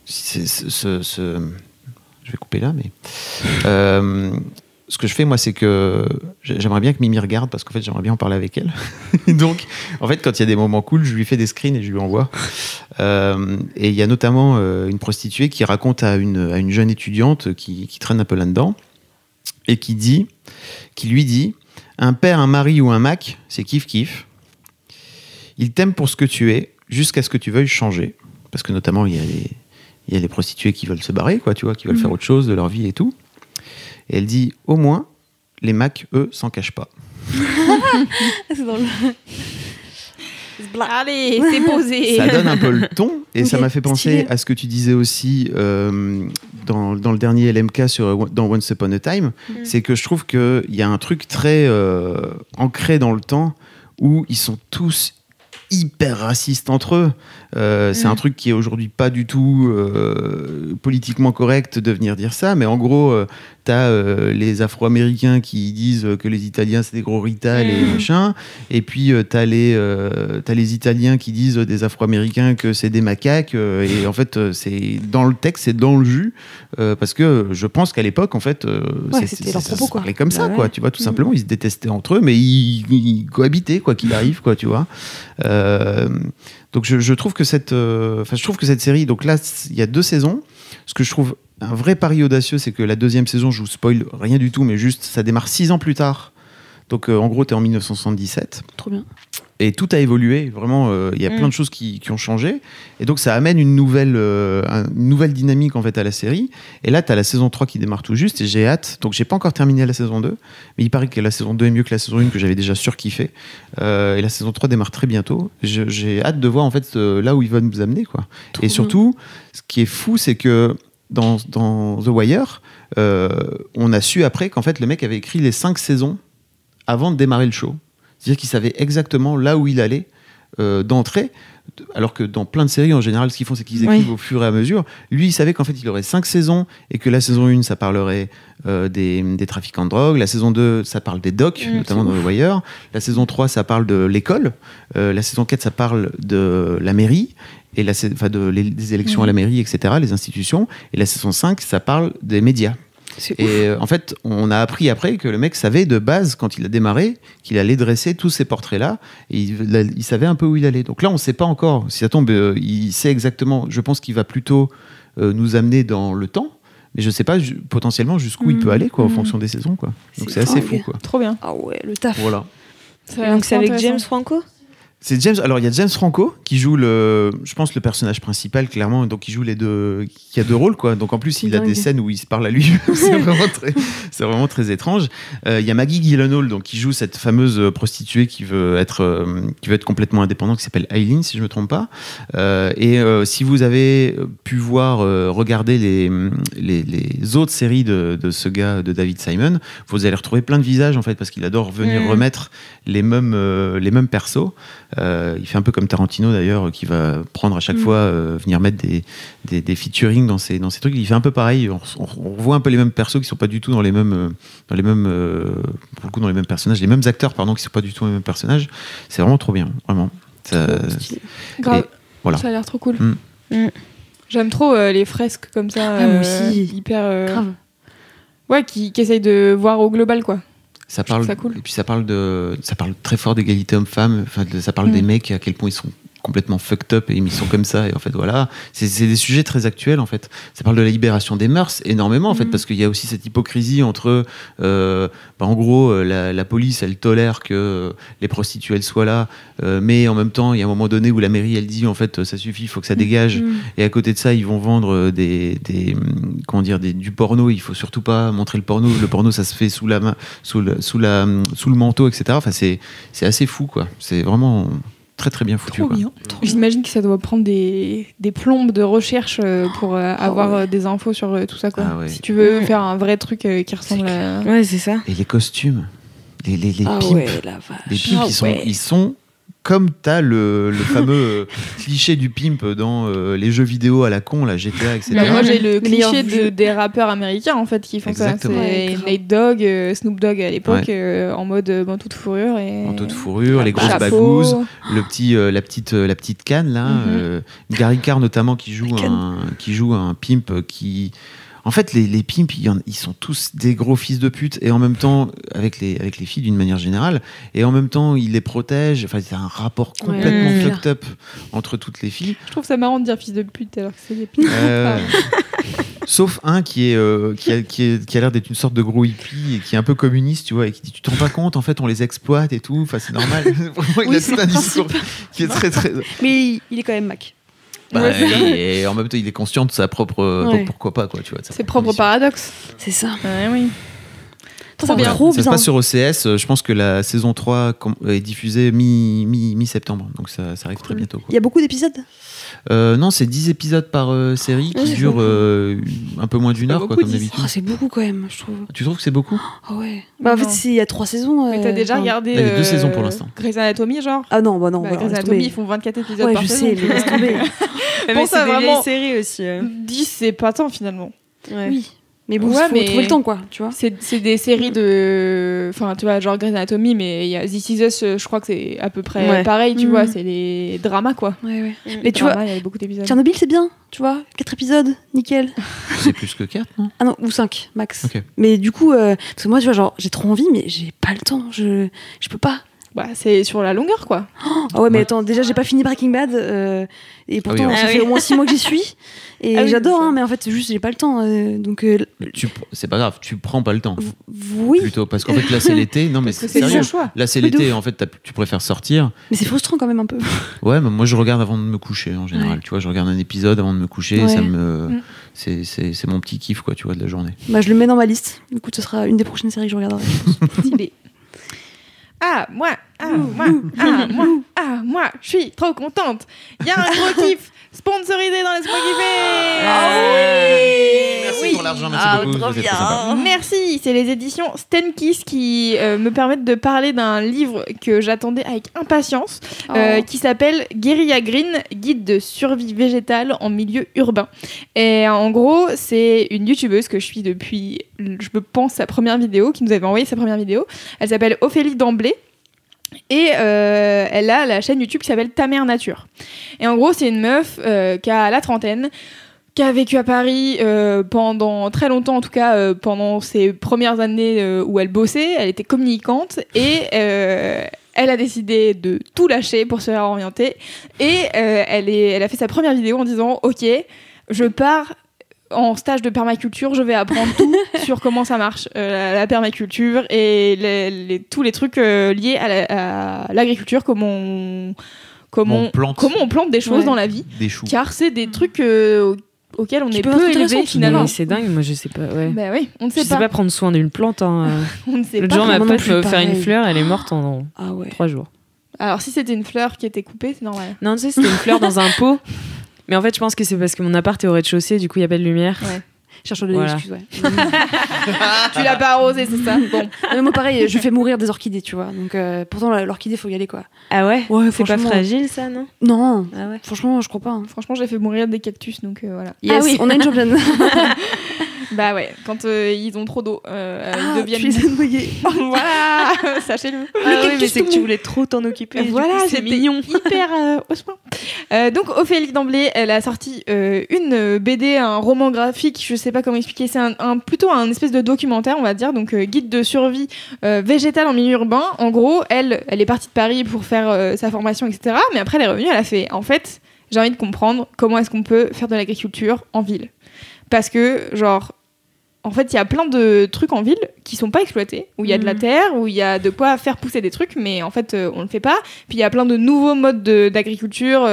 je vais couper là, mais ce que je fais, moi, c'est que j'aimerais bien que Mimi regarde, parce qu'en fait, j'aimerais bien en parler avec elle. Donc, en fait, quand il y a des moments cool, je lui fais des screens et je lui envoie. Et il y a notamment une prostituée qui raconte à une jeune étudiante qui traîne un peu là-dedans, et qui lui dit « Un père, un mari ou un Mac, c'est kiff-kiff. Il t'aime pour ce que tu es, jusqu'à ce que tu veuilles changer. » Parce que notamment, il y a les prostituées qui veulent se barrer, quoi, tu vois, qui veulent faire autre chose de leur vie et tout. Et elle dit, au moins, les Macs, eux, s'en cachent pas. C'est drôle. Allez, c'est posé. Ça donne un peu le ton, et ça m'a fait penser à ce que tu disais aussi dans le dernier LMK dans Once Upon a Time. C'est que je trouve qu'il y a un truc très ancré dans le temps où ils sont tous hyper racistes entre eux. C'est un truc qui est aujourd'hui pas du tout politiquement correct de venir dire ça, mais en gros, t'as les Afro-Américains qui disent que les Italiens c'est des gros rital et machin, et puis t'as les Italiens qui disent des Afro-Américains que c'est des macaques, et en fait c'est dans le texte, c'est dans le jus, parce que je pense qu'à l'époque en fait c'était leur propos, ça parlait comme ça, quoi, tu vois, tout simplement, ils se détestaient entre eux, mais ils cohabitaient, quoi qu'il arrive, quoi, tu vois. Donc je trouve que cette série, donc là il y a 2 saisons. Ce que je trouve un vrai pari audacieux, c'est que la 2e saison, je vous spoil rien du tout, mais juste ça démarre 6 ans plus tard. Donc en gros, tu es en 1977. Trop bien. Et tout a évolué, vraiment, il y a plein de choses qui ont changé. Et donc, ça amène une nouvelle dynamique, en fait, à la série. Et là, tu as la saison 3 qui démarre tout juste, et j'ai hâte. Donc, j'ai pas encore terminé la saison 2, mais il paraît que la saison 2 est mieux que la saison 1, que j'avais déjà surkiffé. Et la saison 3 démarre très bientôt. J'ai hâte de voir, en fait, là où il va nous amener, quoi. Trop et surtout, ce qui est fou, c'est que dans The Wire, on a su après qu'en fait, le mec avait écrit les 5 saisons avant de démarrer le show. C'est-à-dire qu'il savait exactement là où il allait d'entrée, alors que dans plein de séries, en général, ce qu'ils font, c'est qu'ils écrivent au fur et à mesure. Lui, il savait qu'en fait, il aurait 5 saisons et que la saison 1, ça parlerait des trafiquants de drogue. La saison 2, ça parle des docks, notamment dans The Wire. La saison 3, ça parle de l'école. La saison 4, ça parle de la mairie et des élections à la mairie, etc., les institutions. Et la saison 5, ça parle des médias. Et en fait, on a appris après que le mec savait de base, quand il a démarré, qu'il allait dresser tous ces portraits-là. Et il savait un peu où il allait. Donc là, on ne sait pas encore. Si ça tombe, il sait exactement. Je pense qu'il va plutôt nous amener dans le temps. Mais je ne sais pas potentiellement jusqu'où il peut aller, quoi, en fonction des saisons, quoi. Donc c'est assez fou, quoi. Trop bien. Ah ouais, le taf. Voilà. Donc c'est avec James Franco. C'est James. Alors il y a James Franco qui joue je pense le personnage principal clairement, donc il joue les deux, qui a 2 rôles quoi. Donc en plus il a des scènes où il se parle à lui. c'est vraiment très étrange. Il y a Maggie Gyllenhaal donc qui joue cette fameuse prostituée qui veut être complètement indépendante, qui s'appelle Eileen si je me trompe pas. Si vous avez pu regarder les autres séries de ce gars, de David Simon, vous allez retrouver plein de visages en fait parce qu'il adore venir remettre les mêmes persos. Il fait un peu comme Tarantino d'ailleurs, qui va prendre à chaque fois venir mettre des featuring dans ces trucs. Il fait un peu pareil. On revoit un peu les mêmes persos qui sont pas du tout dans les mêmes personnages, les mêmes acteurs pardon qui sont pas du tout dans les mêmes personnages. C'est vraiment trop bien, vraiment. Grave. Voilà. Ça a l'air trop cool. J'aime trop les fresques comme ça. Moi aussi. Hyper. Grave. Ouais, qui essayent de voir au global quoi. Ça parle, ça cool. Et puis ça parle très fort d'égalité homme-femme. Enfin, ça parle des mecs, à quel point ils sont complètement fucked up et ils sont comme ça. Et en fait, voilà, c'est des sujets très actuels en fait. Ça parle de la libération des mœurs énormément en fait, parce qu'il y a aussi cette hypocrisie entre, en gros, la police elle tolère que les prostituées elles soient là, mais en même temps il y a un moment donné où la mairie elle dit en fait ça suffit, il faut que ça dégage. Et à côté de ça ils vont vendre du porno. Il faut surtout pas montrer le porno. Le porno ça se fait sous le manteau, etc. Enfin c'est assez fou quoi. C'est vraiment très très bien foutu. Trop bien. J'imagine que ça doit prendre des plombes de recherche pour avoir des infos sur tout ça quoi. Si tu veux faire un vrai truc qui ressemble à... Ouais, c'est ça. Et les costumes, les pimps, la vache. les pimps ils sont comme t'as le fameux cliché du pimp dans les jeux vidéo à la con, la GTA, etc. Moi j'ai le cliché des rappeurs américains en fait qui font Exactement. ça. C'est Nate Dogg, Snoop Dogg à l'époque, en mode manteau de fourrure manteau de fourrure, les grosses chapeau. bagouses, la petite canne là, Gary Carr notamment qui joue un pimp qui... En fait, les pimps, ils sont tous des gros fils de pute, et en même temps, avec les filles d'une manière générale, et en même temps, ils les protègent. Enfin, c'est un rapport complètement fucked up entre toutes les filles. Je trouve ça marrant de dire fils de pute alors que c'est des pimps. Sauf un qui a l'air d'être une sorte de gros hippie et qui est un peu communiste, tu vois, et qui dit tu te rends pas compte, en fait, on les exploite et tout. Enfin, c'est normal. Il a tout un discours qui est très très. Mais il est quand même Mac. Et en même temps, il est conscient de sa propre. Donc pourquoi pas, quoi, tu vois. C'est propre paradoxe. C'est ça. Oui. Trop bien. Ça se passe sur OCS. Je pense que la saison 3 est diffusée mi-septembre. Donc ça arrive très bientôt. Quoi. Il y a beaucoup d'épisodes Non, c'est 10 épisodes par série qui durent un peu moins d'une heure, quoi, comme d'habitude. C'est beaucoup quand même, je trouve. Tu trouves que c'est beaucoup ? Ah ouais. Bah, en fait, il y a 3 saisons. Mais t'as déjà regardé. Il y a 2 saisons pour l'instant. Grey's Anatomy, genre ? Ah non, bah non. Grey's Anatomy, ils font 24 épisodes par saison. Ouais, je sais, laisse tomber. Mais c'est des vieilles séries aussi. 10, c'est pas tant finalement. Oui. Mais bon, il faut trouver le temps, quoi, tu vois. C'est des séries de... Enfin, tu vois, genre Grey's Anatomy, mais il y a This Is Us, je crois que c'est à peu près pareil, tu vois, c'est les dramas, quoi. Ouais. Mais tu vois, il y a beaucoup d'épisodes. Tchernobyl, c'est bien, tu vois, 4 épisodes, nickel. C'est plus que 4, non ? Ah non, ou 5, max. Okay. Mais du coup, parce que moi, tu vois, genre, j'ai trop envie, mais j'ai pas le temps, je peux pas. c'est sur la longueur, quoi. Ah ouais, mais attends, déjà j'ai pas fini Breaking Bad et pourtant oui, ça fait au moins 6 mois que j'y suis et Ah oui, j'adore, c'est ça. mais en fait juste j'ai pas le temps. Donc C'est pas grave, tu prends pas le temps. oui, Plutôt, parce qu'en fait là c'est l'été. Non mais Parce que c'est c'est sérieux. son choix. Là c'est Oui, de l'été, ouf. en fait tu préfères sortir. mais c'est frustrant quand même un peu. Ouais, mais moi je regarde avant de me coucher en général. Ouais. Tu vois, je regarde un épisode avant de me coucher. Ouais. Ça me, Mm. c'est mon petit kiff, quoi, tu vois, de la journée. Bah je le mets dans ma liste. Du coup, ce sera une des prochaines séries que je regarderai. Stylé. Moi, je suis trop contente. Il y a un gros kiff sponsorisé dans Laisse-moi kiffer. Merci pour l'argent, merci beaucoup. trop vous êtes bien. très sympa. Merci, c'est les éditions Stenkiss qui me permettent de parler d'un livre que j'attendais avec impatience, qui s'appelle Guerilla Green, guide de survie végétale en milieu urbain. Et en gros, c'est une youtubeuse que je suis depuis, je me pense, sa première vidéo, qui nous avait envoyé sa première vidéo. Elle s'appelle Ophélie D'Emblée. Et elle a la chaîne YouTube qui s'appelle Ta Mère Nature. Et en gros, c'est une meuf qui a la trentaine, qui a vécu à Paris pendant très longtemps, en tout cas pendant ses premières années où elle bossait. Elle était communicante et elle a décidé de tout lâcher pour se réorienter. Et elle a fait sa première vidéo en disant « Ok, je pars en stage de permaculture, je vais apprendre tout sur comment ça marche, la permaculture et tous les trucs liés à l'agriculture, comment on plante des choses Ouais. dans la vie, Des choux. car c'est des trucs auxquels on Qui est peuvent être peu intéressants, élevé finalement. Mais c'est dingue, moi je sais pas. Ouais. Bah oui, on ne Je sait sais pas prendre soin d'une plante. Hein. On ne sait L'autre pas. jour, ma moi non pote plus, m'a offert une pareil. fleur, elle est morte en Ah ouais. 3 jours. Alors si c'était une fleur qui était coupée, c'est normal. Non, tu sais, c'était une fleur dans un pot. Mais en fait, je pense que c'est parce que mon appart est au rez-de-chaussée, du coup, il n'y a pas de lumière. Ouais. Cherche des Voilà. excuses, ouais. Tu l'as pas arrosé, c'est ça. Bon. Non, mais moi pareil, je fais mourir des orchidées, tu vois. Donc pourtant l'orchidée, faut y aller quoi. Ah ouais Ouais, C'est pas franchement. fragile, ça, non Non, Ah ouais. franchement, je crois pas. Hein. Franchement, j'ai fait mourir des cactus, donc voilà. Yes, oui. on a une championne. Bah ouais, quand ils ont trop d'eau, ils deviennent. tu les as noyés. Voilà, sachez-le. Ah oui, mais c'est que tu voulais trop t'en occuper. Voilà, c'est c'était mignon. hyper au point. Donc Ophélie D'Emblée, elle a sorti une BD, un roman graphique, je sais pas comment expliquer, c'est plutôt un espèce de documentaire, on va dire, donc guide de survie végétale en milieu urbain. En gros, elle est partie de Paris pour faire sa formation, etc. Mais après, elle est revenue, elle a fait, en fait, j'ai envie de comprendre comment est-ce qu'on peut faire de l'agriculture en ville. Parce que, genre, en fait, il y a plein de trucs en ville qui sont pas exploités, où il y a de la terre, où il y a de quoi faire pousser des trucs, mais en fait, on le fait pas. Puis il y a plein de nouveaux modes d'agriculture,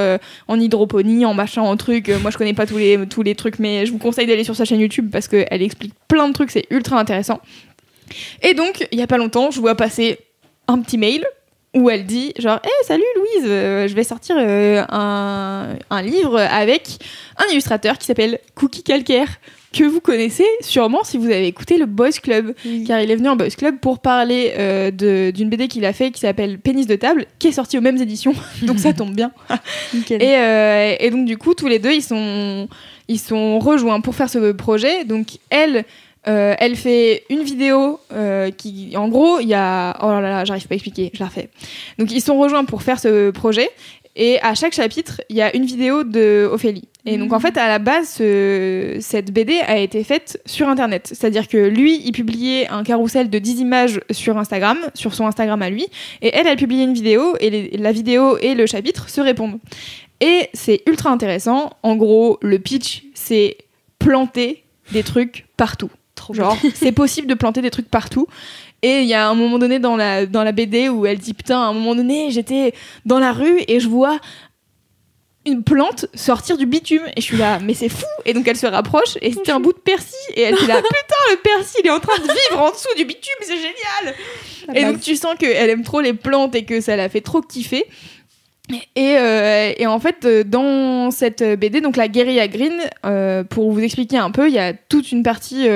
en hydroponie, en machin, en truc. Moi, je connais pas tous les trucs, mais je vous conseille d'aller sur sa chaîne YouTube parce qu'elle explique plein de trucs, c'est ultra intéressant. Et donc, il y a pas longtemps, je vois passer un petit mail où elle dit genre hey, salut Louise, je vais sortir un livre avec un illustrateur qui s'appelle Cookie Calcaire, que vous connaissez sûrement si vous avez écouté le Boys Club, car il est venu en Boys Club pour parler d'une BD qu'il a fait qui s'appelle Pénis de table, qui est sortie aux mêmes éditions, donc ça tombe bien. Nickel. Et donc du coup tous les deux ils sont rejoints pour faire ce projet. Donc elle fait une vidéo qui, en gros, il y a... Oh là là, j'arrive pas à expliquer, je la refais. Donc, ils sont rejoints pour faire ce projet. Et à chaque chapitre, il y a une vidéo de Ophélie. Et donc, en fait, à la base, cette BD a été faite sur Internet. C'est-à-dire que lui, il publiait un carrousel de 10 images sur Instagram, sur son Instagram à lui. Et elle publiait une vidéo. Et la vidéo et le chapitre se répondent. Et c'est ultra intéressant. En gros, le pitch, c'est planter des trucs partout. Genre, c'est possible de planter des trucs partout. Et il y a un moment donné dans la BD où elle dit putain, à un moment donné, j'étais dans la rue et je vois une plante sortir du bitume. Et je suis là, mais c'est fou. Et donc elle se rapproche et c'était un bout de persil. Et elle est là, putain, le persil, il est en train de vivre en dessous du bitume, c'est génial. Et donc tu sens qu'elle aime trop les plantes et que ça la fait trop kiffer. Et en fait, dans cette BD, donc la Guerilla Green, pour vous expliquer un peu, il y a toute une partie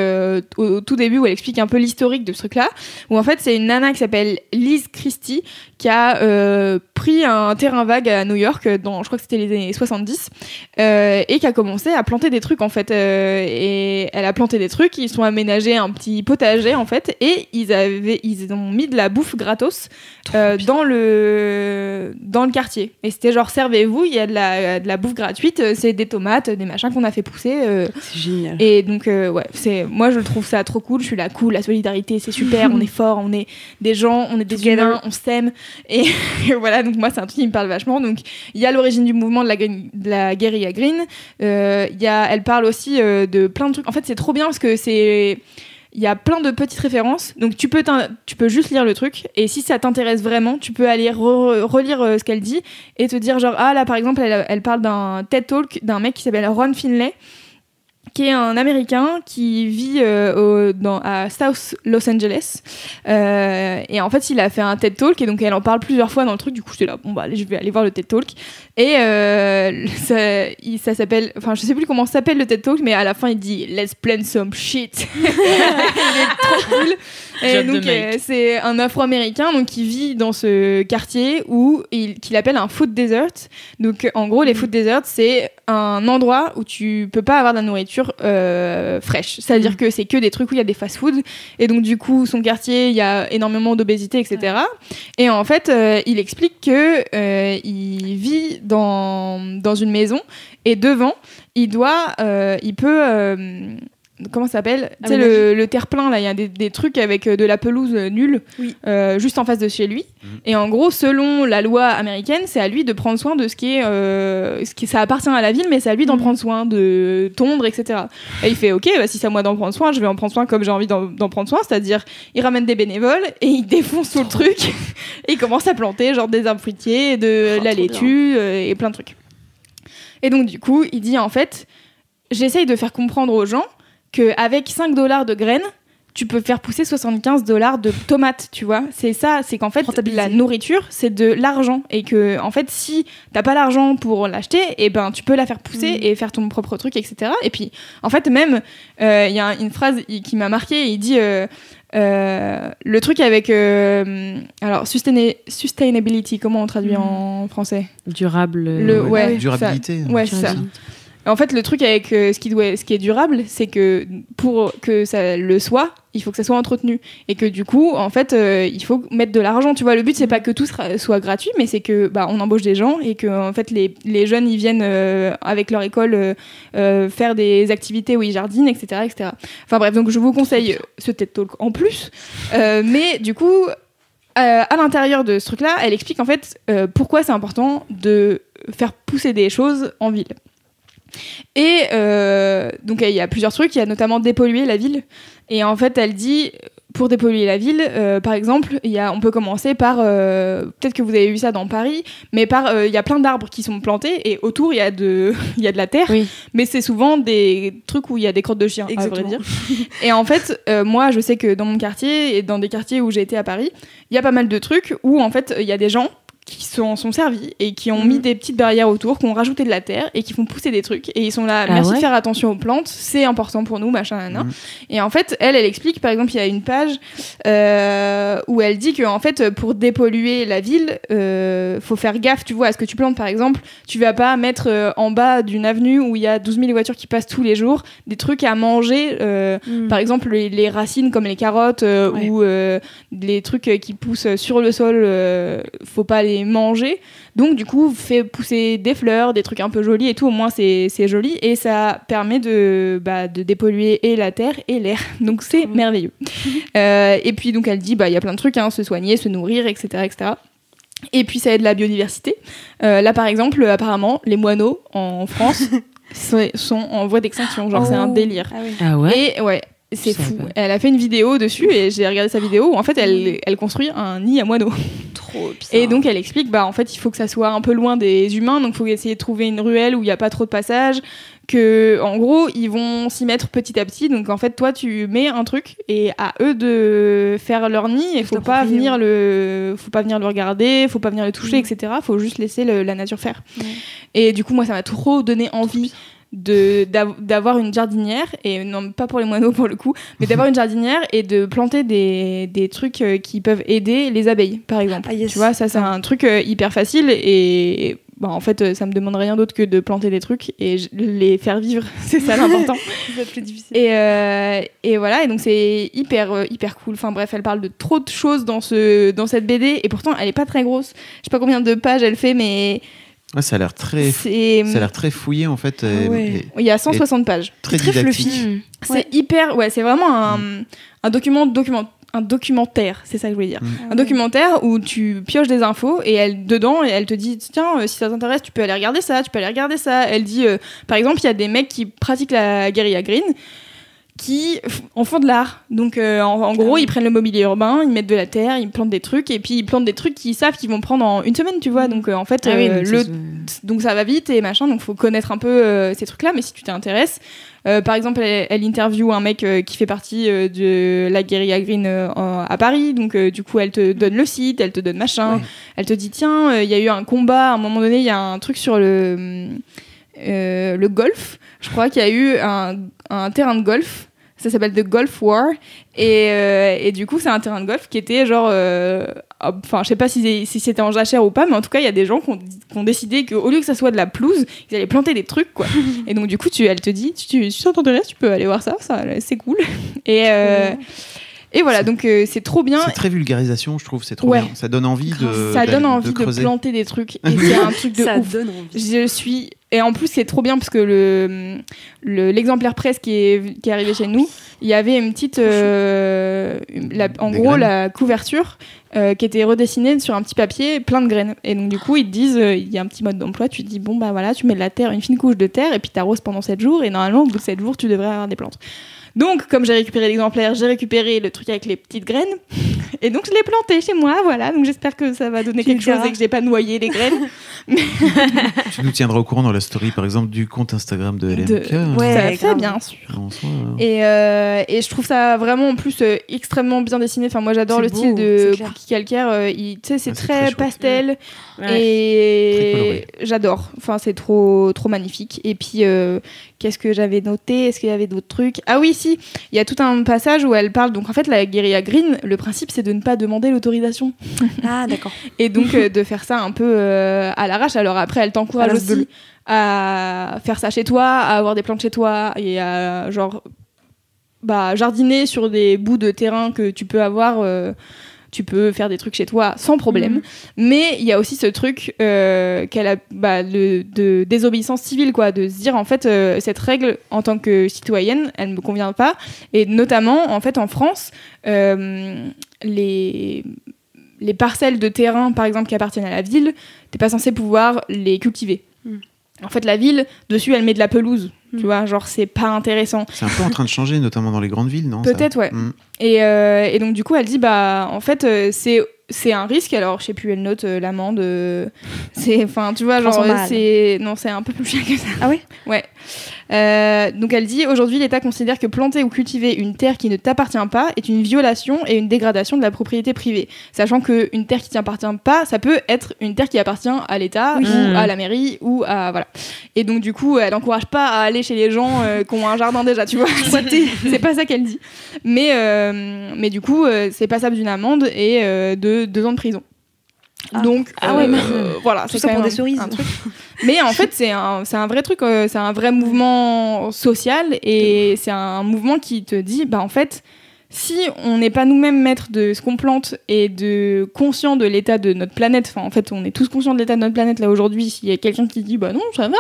au tout début où elle explique un peu l'historique de ce truc-là, où en fait c'est une nana qui s'appelle Liz Christie qui a pris un terrain vague à New York, je crois que c'était les années 70, et qui a commencé à planter des trucs en fait. Et elle a planté des trucs, ils sont aménagés un petit potager en fait, et ils ont mis de la bouffe gratos dans le quartier. quartier. Et c'était genre, servez-vous, il y a de la bouffe gratuite, c'est des tomates, des machins qu'on a fait pousser. C'est génial. Et donc, moi je trouve ça trop cool. Je suis là, cool, la solidarité, c'est super, on est fort, on est des gens, on est des humains, on s'aime. Et voilà, donc moi c'est un truc qui me parle vachement. Donc il y a l'origine du mouvement de la guérilla green. Elle parle aussi de plein de trucs. En fait, c'est trop bien parce que il y a plein de petites références, donc tu peux juste lire le truc, et si ça t'intéresse vraiment, tu peux aller relire ce qu'elle dit et te dire genre, ah là par exemple elle parle d'un TED Talk d'un mec qui s'appelle Ron Finlay, qui est un Américain qui vit à South Los Angeles, et en fait il a fait un TED Talk, et donc elle en parle plusieurs fois dans le truc. Du coup j'étais là, bon bah allez, je vais aller voir le TED Talk, et ça s'appelle, enfin je sais plus comment s'appelle le TED Talk, mais à la fin il dit let's plan some shit. Il est trop cool. Et donc c'est un Afro-Américain donc qui vit dans ce quartier qu'il appelle un food desert. Donc en gros les food deserts, c'est un endroit où tu peux pas avoir de la nourriture fraîche. C'est-à-dire que c'est que des trucs où il y a des fast-food, et donc du coup son quartier il y a énormément d'obésité, etc. Et en fait il explique que il vit dans une maison, et devant il peut comment ça s'appelle, tu sais, le terre-plein là, il y a des trucs avec de la pelouse nulle, juste en face de chez lui. Et en gros, selon la loi américaine, c'est à lui de prendre soin de ce qui ça appartient à la ville, mais c'est à lui d'en prendre soin, de tondre, etc. Et il fait ok, bah, si c'est à moi d'en prendre soin, je vais en prendre soin comme j'ai envie d'en prendre soin, c'est-à-dire il ramène des bénévoles et il défonce tout le truc et il commence à planter genre des arbres fruitiers, de la laitue et plein de trucs. Et donc du coup, il dit en fait, j'essaye de faire comprendre aux gens qu'avec 5 $ de graines, tu peux faire pousser 75 $ de tomates, tu vois. C'est ça, c'est qu'en fait, la nourriture, c'est de l'argent. Et que, en fait, si t'as pas l'argent pour l'acheter, et ben, tu peux la faire pousser et faire ton propre truc, etc. Et puis, en fait, même, il y a une phrase qui m'a marquée, il dit... le truc avec alors sustainability, comment on traduit en français? Durable. Durabilité. C'est ça. En fait, le truc avec ce qui est durable, c'est que pour que ça le soit, il faut que ça soit entretenu. Et que du coup, en fait, il faut mettre de l'argent. Tu vois, le but, c'est pas que tout soit gratuit, mais c'est que on embauche des gens, et que en fait, les jeunes, ils viennent avec leur école faire des activités où ils jardinent, etc., etc. Enfin bref, donc je vous conseille ce TED Talk en plus. Mais du coup, à l'intérieur de ce truc-là, elle explique en fait pourquoi c'est important de faire pousser des choses en ville. Et donc il y a plusieurs trucs, il y a notamment dépolluer la ville, et en fait elle dit pour dépolluer la ville, par exemple on peut commencer par peut-être que vous avez vu ça dans Paris, mais il y a plein d'arbres qui sont plantés, et autour il y a de la terre, mais c'est souvent des trucs où il y a des crottes de chiens. Exactement. À vrai dire. Et en fait moi je sais que dans mon quartier et dans des quartiers où j'ai été à Paris, il y a pas mal de trucs où en fait il y a des gens qui sont servis et qui ont mis des petites barrières autour, qui ont rajouté de la terre et qui font pousser des trucs, et ils sont là, merci de faire attention aux plantes, c'est important pour nous, machin, nanana. Et en fait, elle explique, par exemple, il y a une page où elle dit que en fait, pour dépolluer la ville, faut faire gaffe, tu vois, à ce que tu plantes. Par exemple, tu vas pas mettre en bas d'une avenue où il y a 12 000 voitures qui passent tous les jours des trucs à manger, par exemple les racines comme les carottes ou les trucs qui poussent sur le sol, faut pas les manger. Donc du coup, fait pousser des fleurs, des trucs un peu jolis et tout, au moins c'est joli, et ça permet de dépolluer et la terre et l'air. Donc c'est merveilleux. Et puis donc elle dit, il y a plein de trucs, se soigner, se nourrir, etc., etc. Et puis ça aide la biodiversité. Là par exemple, apparemment, les moineaux en France sont en voie d'extinction. Genre c'est un délire. Ah ouais. Et ouais. C'est fou. Elle a fait une vidéo dessus, et j'ai regardé sa vidéo où en fait elle construit un nid à moineaux. Trop bien. Et donc elle explique en fait il faut que ça soit un peu loin des humains, donc il faut essayer de trouver une ruelle où il n'y a pas trop de passage, que en gros ils vont s'y mettre petit à petit. Donc en fait toi tu mets un truc et à eux de faire leur nid, et faut pas venir le regarder, faut pas venir le toucher, etc. Faut juste laisser la nature faire. Et du coup moi ça m'a trop donné envie d'avoir une jardinière, et non pas pour les moineaux pour le coup, mais d'avoir une jardinière et de planter des trucs qui peuvent aider les abeilles par exemple. Tu vois, ça c'est un truc hyper facile, et en fait, ça me demande rien d'autre que de planter des trucs et les faire vivre. C'est ça l'important. C'est plus difficile. Et voilà, et donc c'est hyper cool. Enfin bref, elle parle de trop de choses dans cette BD et pourtant elle est pas très grosse. Je sais pas combien de pages elle fait, mais Ouais, ça a l'air très fouillé en fait. Il y a 160 pages. Très fluffy. didactique. C'est hyper. Ouais, c'est vraiment un documentaire, c'est ça que je voulais dire. Un documentaire où tu pioches des infos et elle te dit tiens, si ça t'intéresse, tu peux aller regarder ça. Elle dit par exemple, il y a des mecs qui pratiquent la guérilla green qui en font de l'art. Donc en gros, ils prennent le mobilier urbain, ils mettent de la terre, ils plantent des trucs et puis ils plantent des trucs qu'ils savent qu'ils vont prendre en une semaine, tu vois. Donc en fait donc ça va vite et machin, donc faut connaître un peu ces trucs-là, mais si tu t'intéresses par exemple, elle interviewe un mec qui fait partie de la guérilla green à Paris. Donc, du coup, elle te donne le site, elle te donne machin. Ouais. Elle te dit, tiens, il y a eu un combat. À un moment donné, il y a un truc sur le golf. Je crois qu'il y a eu un terrain de golf. Ça s'appelle The Golf War. Et du coup, c'est un terrain de golf qui était genre... Enfin, je sais pas si c'était en jachère ou pas, mais en tout cas, il y a des gens qui ont décidé qu'au lieu que ça soit de la pelouse, ils allaient planter des trucs, quoi. Et donc, du coup, elle te dit, si ça t'intéresse, tu peux aller voir ça c'est cool. Et voilà, donc c'est trop bien. C'est très vulgarisation, je trouve, c'est trop bien. Ça donne envie de planter des trucs. Et c'est un truc de ouf. Donne envie. Et en plus, c'est trop bien parce que l'exemplaire presse qui est arrivé chez nous, il y avait une petite... la couverture qui était redessinée sur un petit papier plein de graines. Et donc, du coup, ils te disent, il y a un petit mode d'emploi, tu te dis, bon, bah voilà, tu mets de la terre, une fine couche de terre, et puis t'arroses pendant 7 jours, et normalement, au bout de 7 jours, tu devrais avoir des plantes. Donc, comme j'ai récupéré l'exemplaire, j'ai récupéré le truc avec les petites graines. Et donc, je l'ai planté chez moi, voilà. Donc, j'espère que ça va donner quelque chose et que j'ai pas noyé les graines. Tu nous tiendras au courant dans la story, par exemple, du compte Instagram de LMK. Ouais, ça fait bien sûr. Et je trouve ça vraiment, en plus, extrêmement bien dessiné. Enfin, moi, j'adore le style de Cookie Calcaire. Tu sais, c'est très pastel. Et j'adore. Enfin, c'est trop magnifique. Et puis, qu'est-ce que j'avais noté ? Est-ce qu'il y avait d'autres trucs ? Ah oui, si. Il y a tout un passage où elle parle. Donc, en fait, la guérilla green, le principe, c'est de ne pas demander l'autorisation. Ah, d'accord. Et donc, de faire ça un peu à l'arrache. Alors après, elle t'encourage aussi à faire ça chez toi, à avoir des plantes chez toi et à, jardiner sur des bouts de terrain que tu peux avoir... tu peux faire des trucs chez toi sans problème. Mais il y a aussi ce truc qu'elle a de désobéissance civile, quoi, de se dire en fait cette règle en tant que citoyenne, elle ne me convient pas. Et notamment en fait en France, les parcelles de terrain par exemple qui appartiennent à la ville, t'es pas censé pouvoir les cultiver. En fait la ville dessus elle met de la pelouse. Tu vois, genre c'est pas intéressant. C'est un peu en train de changer, notamment dans les grandes villes, non ? Peut-être, ouais. Et donc du coup, elle dit, en fait, c'est un risque. Alors, je sais plus, elle note l'amende. Enfin, tu vois, genre c'est un peu plus cher que ça. Ah oui ? Ouais. Donc elle dit, aujourd'hui, l'État considère que planter ou cultiver une terre qui ne t'appartient pas est une violation et une dégradation de la propriété privée. Sachant qu'une terre qui ne t'appartient pas, ça peut être une terre qui appartient à l'État ou à la mairie ou à... Voilà. Et donc du coup, elle n'encourage pas à aller chez les gens qui ont un jardin déjà, tu vois. C'est pas ça qu'elle dit. Mais du coup, c'est passable d'une amende et de 2 ans de prison. Donc voilà, tout ça pour des cerises. Un truc. Mais en fait, c'est un vrai truc, c'est un vrai mouvement social et c'est un mouvement qui te dit, en fait, si on n'est pas nous-mêmes maîtres de ce qu'on plante et conscients de l'état de notre planète, enfin en fait, on est tous conscients de l'état de notre planète là aujourd'hui. S'il y a quelqu'un qui dit, non, ça va,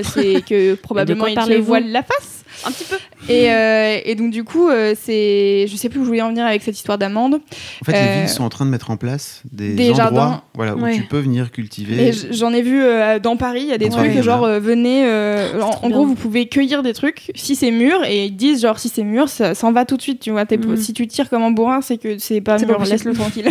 c'est que probablement il se voile la face. Un petit peu. Et donc du coup, je sais plus où je voulais en venir avec cette histoire d'amende. En fait, les villes sont en train de mettre en place des endroits jardins, où tu peux venir cultiver. Et j'en ai vu dans Paris, il y a des trucs genre venez, en gros vous pouvez cueillir des trucs si c'est mûr et ils disent genre si c'est mûr ça s'en va tout de suite, tu vois. Si tu tires comme un bourrin, c'est que c'est pas mûr, laisse-le tranquille.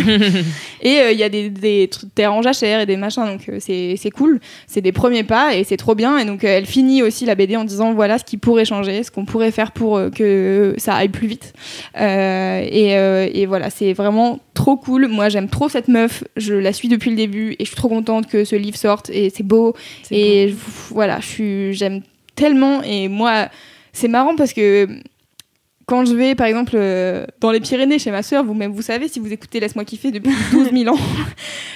Et il y a des terres en jachère et des machins, donc c'est cool, c'est des premiers pas et c'est trop bien. Et donc elle finit aussi la BD en disant voilà ce qui pourrait changer, ce qu'on pourrait faire pour que ça aille plus vite. Et voilà, c'est vraiment trop cool. Moi, j'aime trop cette meuf. Je la suis depuis le début et je suis trop contente que ce livre sorte. Et c'est beau. Voilà, j'aime tellement. Et moi, c'est marrant parce que quand je vais, par exemple, dans les Pyrénées chez ma sœur, vous-même, vous savez, si vous écoutez Laisse-moi kiffer depuis 12 000 ans,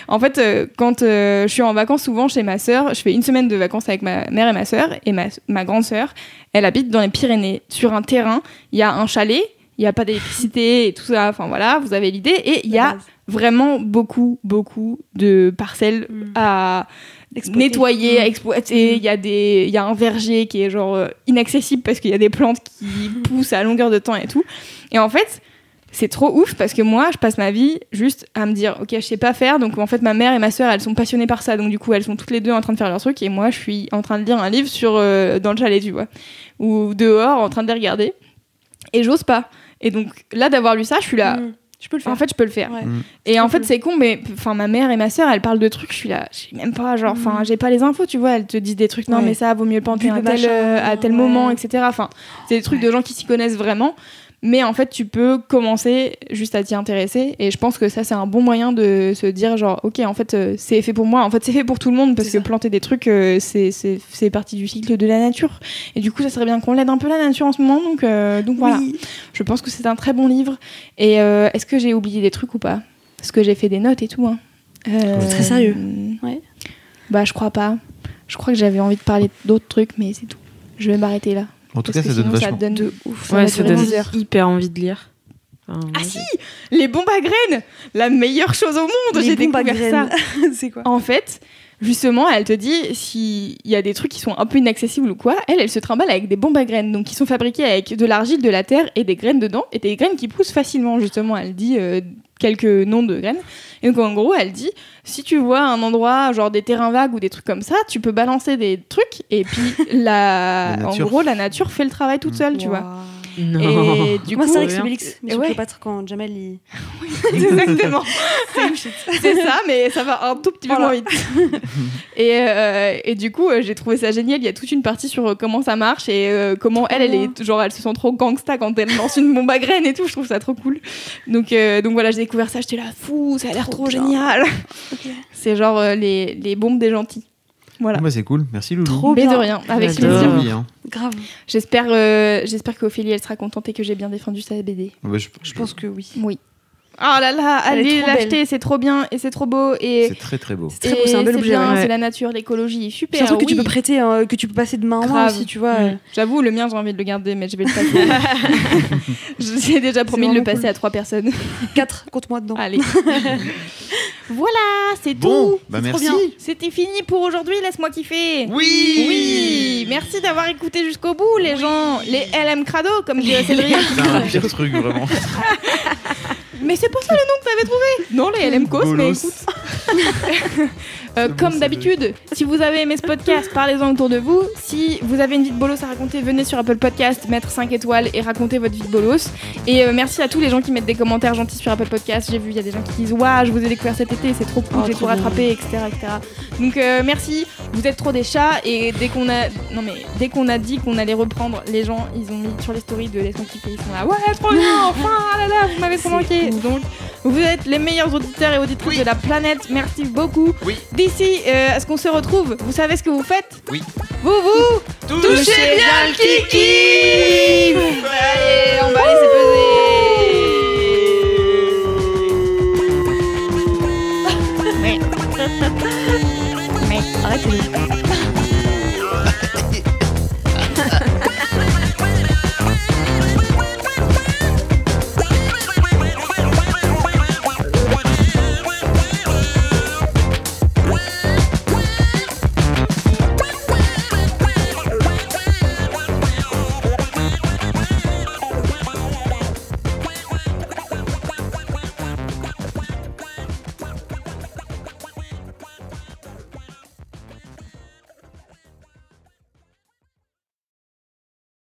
en fait, quand je suis en vacances souvent chez ma sœur, je fais une semaine de vacances avec ma mère et ma sœur, et ma grande sœur, elle habite dans les Pyrénées, sur un terrain, il y a un chalet, il n'y a pas d'électricité et tout ça, enfin voilà, vous avez l'idée, et il y a vraiment beaucoup de parcelles à nettoyer, à exploiter. Il y a un verger qui est genre inaccessible parce qu'il y a des plantes qui poussent à longueur de temps et tout. Et en fait, c'est trop ouf parce que moi, je passe ma vie juste à me dire, ok, je sais pas faire. Donc en fait, ma mère et ma sœur, elles sont passionnées par ça. Donc du coup, elles sont toutes les deux en train de faire leur truc et moi, je suis en train de lire un livre dans le chalet, tu vois, ou dehors en train de les regarder. Et j'ose pas. Et donc là, d'avoir lu ça, je suis là. Je peux le faire. En fait, je peux le faire. Ouais. Et en fait, c'est con, mais ma mère et ma sœur, elles parlent de trucs, je suis là, je sais même pas, genre, j'ai pas les infos, tu vois, elles te disent des trucs, non, mais ça, vaut mieux le planter à tel moment, etc. Enfin, c'est des trucs de gens qui s'y connaissent vraiment. Mais en fait, tu peux commencer juste à t'y intéresser. Et je pense que ça, c'est un bon moyen de se dire, genre, ok, en fait, c'est fait pour moi. En fait, c'est fait pour tout le monde parce que planter des trucs, c'est partie du cycle de la nature. Et du coup, ça serait bien qu'on l'aide un peu la nature en ce moment. Donc voilà. Je pense que c'est un très bon livre. Et est-ce que j'ai oublié des trucs ou pas ? Parce que j'ai fait des notes et tout. Hein. C'est très sérieux. Ouais. Bah, je crois pas. Je crois que j'avais envie de parler d'autres trucs, mais c'est tout. Je vais m'arrêter là. En tout cas, ça donne vachement. Ça donne de ouf. Ouais, ça donne hyper envie de lire. Ah si, les bombes à graines, la meilleure chose au monde. J'ai découvert ça. C'est quoi ? En fait, justement, elle te dit s'il y a des trucs qui sont un peu inaccessibles ou quoi, elle se trimballe avec des bombes à graines, donc qui sont fabriquées avec de l'argile, de la terre et des graines dedans, et des graines qui poussent facilement. Justement, elle dit quelques noms de graines. Et donc en gros, elle dit si tu vois un endroit genre des terrains vagues ou des trucs comme ça, tu peux balancer des trucs et puis en gros la nature fait le travail toute seule, tu vois. Non. Et du Moi, coup, c'est Alex Obélix, mais ouais. Cléopâtre quand Jamel il... Exactement. C'est ça, mais ça va un tout petit peu moins vite. Et du coup, j'ai trouvé ça génial. Il y a toute une partie sur comment ça marche et comment elle est genre, elle se sent trop gangsta quand elle lance une bombe à graines et tout. Je trouve ça trop cool. Donc voilà, j'ai découvert ça. J'étais là, fou, ça a l'air trop génial. Okay. C'est genre les bombes des gentils. Voilà. Bah, c'est cool, merci Loulou. Trop bien. Mais de rien, avec J'adore. plaisir. Grave. J'espère qu'Ophélie elle sera contente et que j'ai bien défendu sa BD. Bah, je pense que oui. Oui. Oh là là, allez l'acheter, c'est trop bien et c'est trop beau et c'est très très beau. C'est très beau, c'est un bel objet. C'est la nature, l'écologie, super. C'est un truc que tu peux prêter, que tu peux passer de main en main aussi, tu vois. J'avoue, le mien j'ai envie de le garder, mais je vais le passer. J'ai déjà promis de le passer à 3 personnes. 4, compte-moi dedans. Allez. Voilà, c'est bon, tout. Bah c'est merci. Trop bien. C'était fini pour aujourd'hui, laisse-moi kiffer. Oui. Merci d'avoir écouté jusqu'au bout, les gens. Les LM Crado, comme dirait Cédric. C'est un pire truc, vraiment. Mais c'est pas ça le nom que t'avais trouvé. Non, les LM Cos, mais écoute. Comme d'habitude, si vous avez aimé ce podcast, parlez-en autour de vous. Si vous avez une vie de bolos à raconter, venez sur Apple Podcast, mettre 5 étoiles et raconter votre vie de bolos. Et merci à tous les gens qui mettent des commentaires gentils sur Apple Podcast. J'ai vu, il y a des gens qui disent waouh, je vous ai découvert cet été, c'est trop cool, j'ai tout rattrapé, etc., etc. Donc merci, vous êtes trop des chats. Et dès qu'on a dit qu'on allait reprendre, les gens ils ont mis sur les stories de Laisse-moi kiffer, ils sont là ouais, trop bien, enfin, ah là là, vous m'avez trop manqué. Donc vous êtes les meilleurs auditeurs et auditrices de la planète. Merci beaucoup. Oui. D'ici à ce qu'on se retrouve, vous savez ce que vous faites ? Oui. Vous touchez bien le kiki. Allez, emballez, c'est pesé. Mais arrêtez.